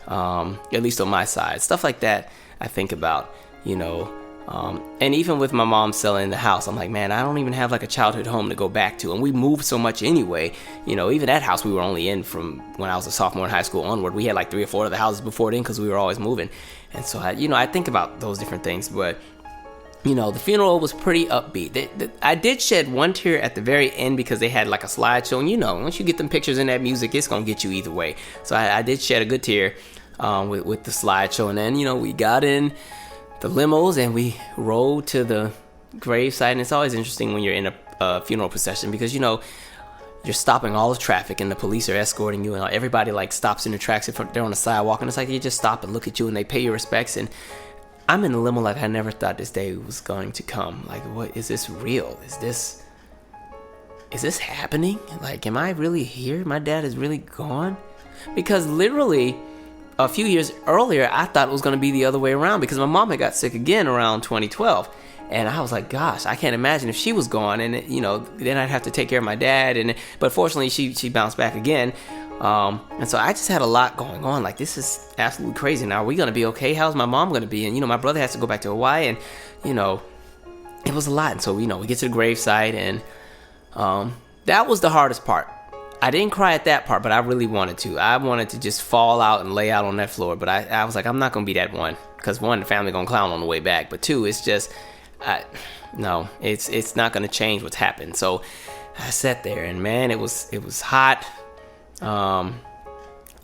at least on my side. Stuff like that I think about. And even with my mom selling the house, I'm like, man, I don't even have like a childhood home to go back to. And we moved so much anyway. Even that house we were only in from when I was a sophomore in high school onward. We had like 3 or 4 other houses before then, because we were always moving. And so I think about those different things. But the funeral was pretty upbeat. I did shed one tear at the very end, because they had like a slideshow, and once you get them pictures in that music, it's gonna get you either way. So I did shed a good tear with the slideshow. And then we got in the limos and we rode to the gravesite. And it's always interesting when you're in a funeral procession, because you're stopping all the traffic and the police are escorting you, and everybody like stops in the tracks if they're on the sidewalk, and it's like they just stop and look at you and they pay your respects. And I'm in the limo like I never thought this day was going to come. Like, what is this real? Is this happening? Like, am I really here? My dad is really gone? Because literally a few years earlier, I thought it was going to be the other way around, because my mom had got sick again around 2012. And I was like, gosh, I can't imagine if she was gone, and then I'd have to take care of my dad. But fortunately, she bounced back again. And so I just had a lot going on. Like, this is absolutely crazy. Now, are we going to be okay? How's my mom going to be? And, my brother has to go back to Hawaii, and, it was a lot. And so, we get to the gravesite, and that was the hardest part. I didn't cry at that part, but I really wanted to. I wanted to just fall out and lay out on that floor. But I was like, I'm not going to be that one. Because one, the family going to clown on the way back. But two, it's just, no, it's not going to change what's happened. So I sat there, and man, it was hot.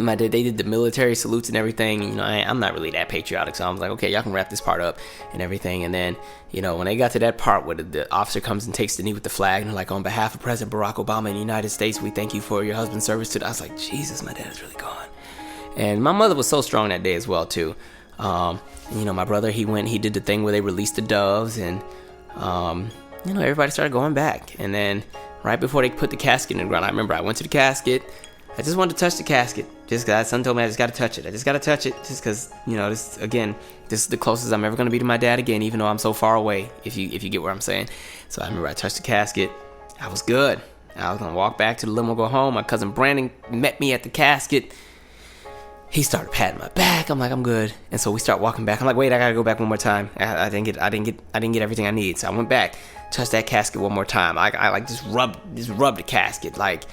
they did the military salutes and everything. You know, I'm not really that patriotic, so I was like, okay, y'all can wrap this part up and everything. And then, you know, when they got to that part where the officer comes and takes the knee with the flag, and they're like, on behalf of President Barack Obama in the United States, we thank you for your husband's service to. I was like, Jesus, my dad's really gone. And my mother was so strong that day as well too. You know, my brother, he did the thing where they released the doves, and you know, everybody started going back. And then right before they put the casket in the ground, I remember I went to the casket. I just wanted to touch the casket, just because son told me I just got to touch it. I just got to touch it, just because, you know, this is the closest I'm ever going to be to my dad again, even though I'm so far away, if you get what I'm saying. So I remember I touched the casket. I was good. I was going to walk back to the limo, go home. My cousin Brandon met me at the casket. He started patting my back. I'm like, I'm good. And so we start walking back. I'm like, wait, I got to go back one more time. I didn't get everything I need. So I went back, touched that casket one more time. I like just rubbed the casket, like.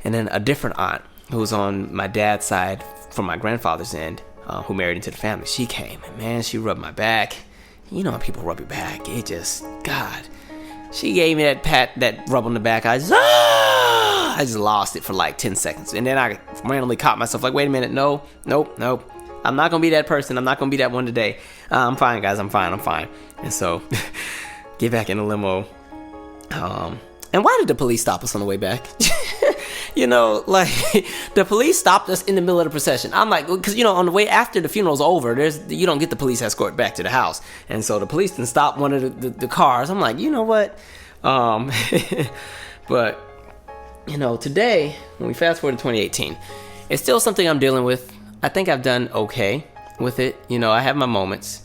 And then a different aunt who was on my dad's side from my grandfather's end, who married into the family, she came, and man, she rubbed my back. You know when people rub your back, it just, God. She gave me that pat, that rub on the back. I just lost it for like 10 seconds. And then I randomly caught myself like, wait a minute, nope. I'm not going to be that person. I'm not going to be that one today. I'm fine, guys. I'm fine. And so, get back in the limo. And why did the police stop us on the way back? You know, like, the police stopped us in the middle of the procession. I'm like, because, you know, on the way after the funeral's over, you don't get the police escort back to the house. And so the police then stopped one of the cars. I'm like, you know what? But, you know, today, when we fast forward to 2018, it's still something I'm dealing with. I think I've done okay with it. You know, I have my moments.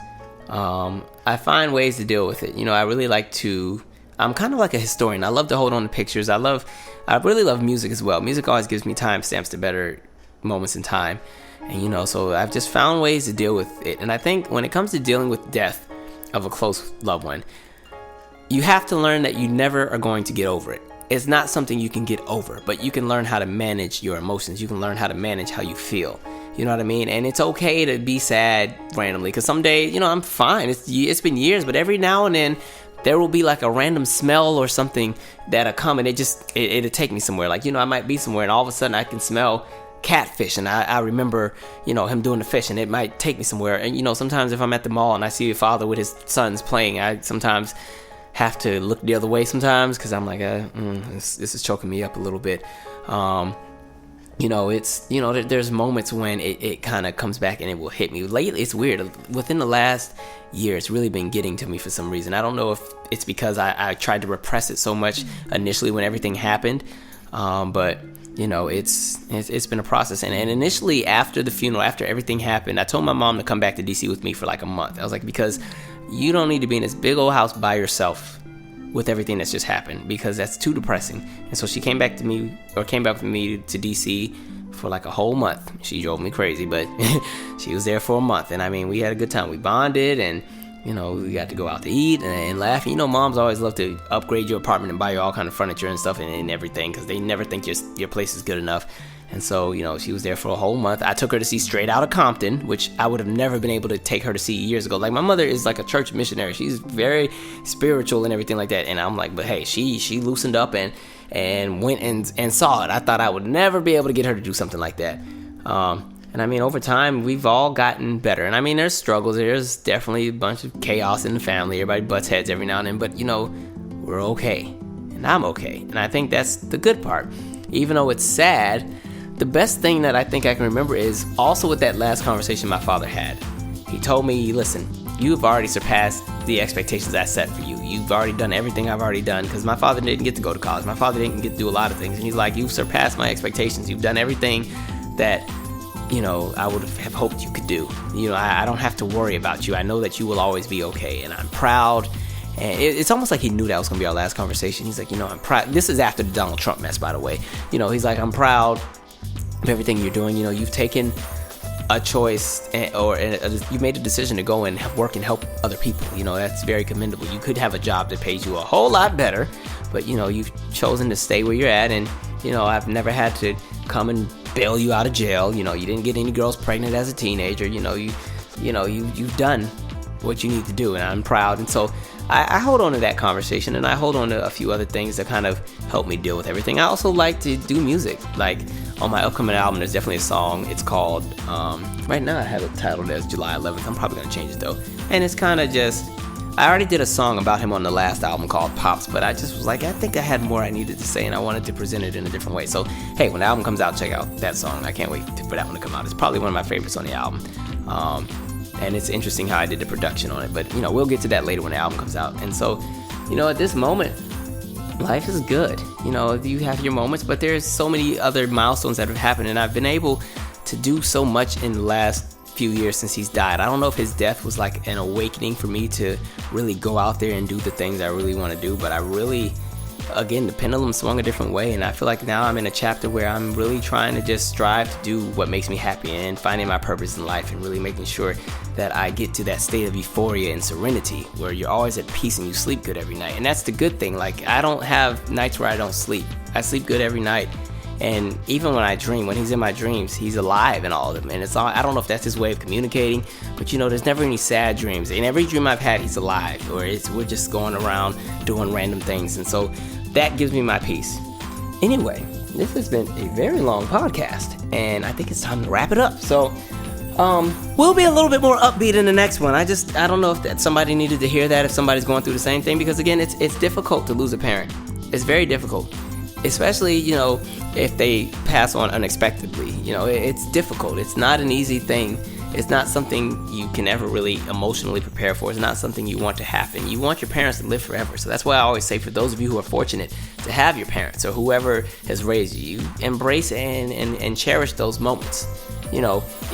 I find ways to deal with it. You know, I really like to... I'm kind of like a historian. I love to hold on to pictures. I really love music as well. Music always gives me timestamps to better moments in time. And, you know, so I've just found ways to deal with it. And I think when it comes to dealing with death of a close loved one, you have to learn that you never are going to get over it. It's not something you can get over, but you can learn how to manage your emotions. You can learn how to manage how you feel. You know what I mean? And it's okay to be sad randomly, because some days, you know, I'm fine. It's been years, but every now and then, there will be like a random smell or something that'll come, and it'll take me somewhere. Like, you know, I might be somewhere and all of a sudden I can smell catfish, and I remember, you know, him doing the fish, and it might take me somewhere. And, you know, sometimes if I'm at the mall and I see a father with his sons playing, I sometimes have to look the other way sometimes, because I'm like, this is choking me up a little bit. You know, it's, you know, there's moments when it kind of comes back and it will hit me. Lately, it's weird. Within the last year, it's really been getting to me for some reason. I don't know if it's because I tried to repress it so much initially when everything happened. But, you know, it's been a process. And initially, after the funeral, after everything happened, I told my mom to come back to DC with me for like a month. I was like, because you don't need to be in this big old house by yourself with everything that's just happened, because that's too depressing. And so she came back with me to DC for like a whole month. She drove me crazy, but she was there for a month. And I mean, we had a good time. We bonded, and, you know, we got to go out to eat and laugh. You know, moms always love to upgrade your apartment and buy you all kind of furniture and stuff and everything, because they never think your place is good enough. And so, you know, she was there for a whole month. I took her to see Straight Outta Compton, which I would have never been able to take her to see years ago. Like, my mother is like a church missionary. She's very spiritual and everything like that. And I'm like, but hey, she loosened up and went and saw it. I thought I would never be able to get her to do something like that. And I mean, over time, we've all gotten better. And I mean, there's struggles. There's definitely a bunch of chaos in the family. Everybody butts heads every now and then. But, you know, we're okay. And I'm okay. And I think that's the good part. Even though it's sad, the best thing that I think I can remember is also with that last conversation my father had. He told me, listen, you've already surpassed the expectations I set for you. You've already done everything I've already done, because my father didn't get to go to college. My father didn't get to do a lot of things. And he's like, you've surpassed my expectations. You've done everything that, you know, I would have hoped you could do. You know, I don't have to worry about you. I know that you will always be okay, and I'm proud. And it's almost like he knew that was going to be our last conversation. He's like, you know, I'm proud. This is after the Donald Trump mess, by the way. You know, he's like, I'm proud of everything you're doing. You know, you've taken a choice you made a decision to go and work and help other people. You know, that's very commendable. You could have a job that pays you a whole lot better, but, you know, you've chosen to stay where you're at. And, you know, I've never had to come and bail you out of jail. You know, you didn't get any girls pregnant as a teenager. You've done what you need to do, and I'm proud. And so I hold on to that conversation, and I hold on to a few other things that kind of help me deal with everything. I also like to do music. Like, on my upcoming album, there's definitely a song. It's called, right now I have it titled as July 11th. I'm probably going to change it though. And it's kind of just, I already did a song about him on the last album called Pops, but I just was like, I think I had more I needed to say, and I wanted to present it in a different way. So, hey, when the album comes out, check out that song. I can't wait for that one to come out. It's probably one of my favorites on the album. And it's interesting how I did the production on it, but, we'll get to that later when the album comes out. And so, at this moment, life is good. You have your moments, but there's so many other milestones that have happened, and I've been able to do so much in the last few years since he's died. I don't know if his death was like an awakening for me to really go out there and do the things I really want to do, but I really, again, the pendulum swung a different way, and I feel like now I'm in a chapter where I'm really trying to just strive to do what makes me happy and finding my purpose in life and really making sure that I get to that state of euphoria and serenity where you're always at peace and you sleep good every night. And that's the good thing. Like, I don't have nights where I don't sleep. I sleep good every night. And even when I dream, when he's in my dreams, he's alive in all of them. And it's all, I don't know if that's his way of communicating, but there's never any sad dreams. In every dream I've had, he's alive, or we're just going around doing random things. And so that gives me my peace. Anyway, this has been a very long podcast, and I think it's time to wrap it up. So, we'll be a little bit more upbeat in the next one. I don't know if that somebody needed to hear that, if somebody's going through the same thing, because again, it's difficult to lose a parent. It's very difficult. Especially, if they pass on unexpectedly. It's difficult. It's not an easy thing. It's not something you can ever really emotionally prepare for. It's not something you want to happen. You want your parents to live forever. So that's why I always say, for those of you who are fortunate to have your parents or whoever has raised you, embrace and cherish those moments.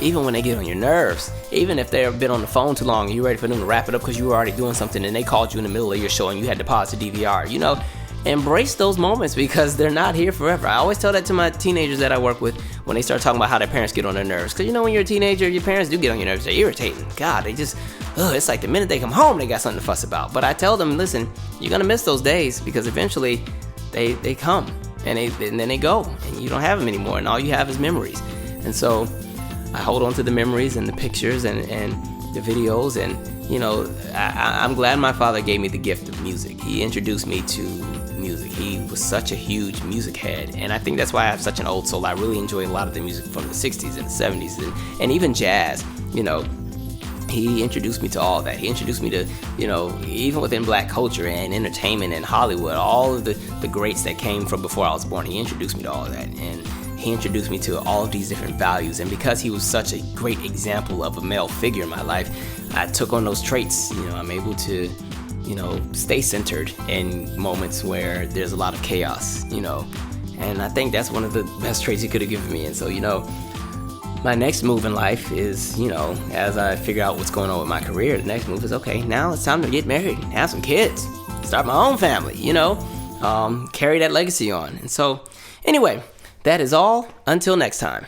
Even when they get on your nerves, even if they've been on the phone too long and you're ready for them to wrap it up because you were already doing something and they called you in the middle of your show and you had to pause the DVR, embrace those moments because they're not here forever. I always tell that to my teenagers that I work with when they start talking about how their parents get on their nerves. Because when you're a teenager, your parents do get on your nerves. They're irritating. God, they just, it's like the minute they come home, they got something to fuss about. But I tell them, listen, you're going to miss those days because eventually they come and then they go and you don't have them anymore. And all you have is memories. And so I hold on to the memories and the pictures and the videos. And, I'm glad my father gave me the gift of music. He introduced me to music. He was such a huge music head, and I think that's why I have such an old soul. I really enjoy a lot of the music from the 60s and the 70s and even jazz. He introduced me to all that. He introduced me to, even within black culture and entertainment and Hollywood, all of the greats that came from before I was born. He introduced me to all of that, and he introduced me to all of these different values. And because he was such a great example of a male figure in my life, I took on those traits. I'm able to stay centered in moments where there's a lot of chaos, and I think that's one of the best traits he could have given me. And so, my next move in life is, as I figure out what's going on with my career, the next move is, okay, now it's time to get married, have some kids, start my own family, carry that legacy on. And so, anyway, that is all. Until next time.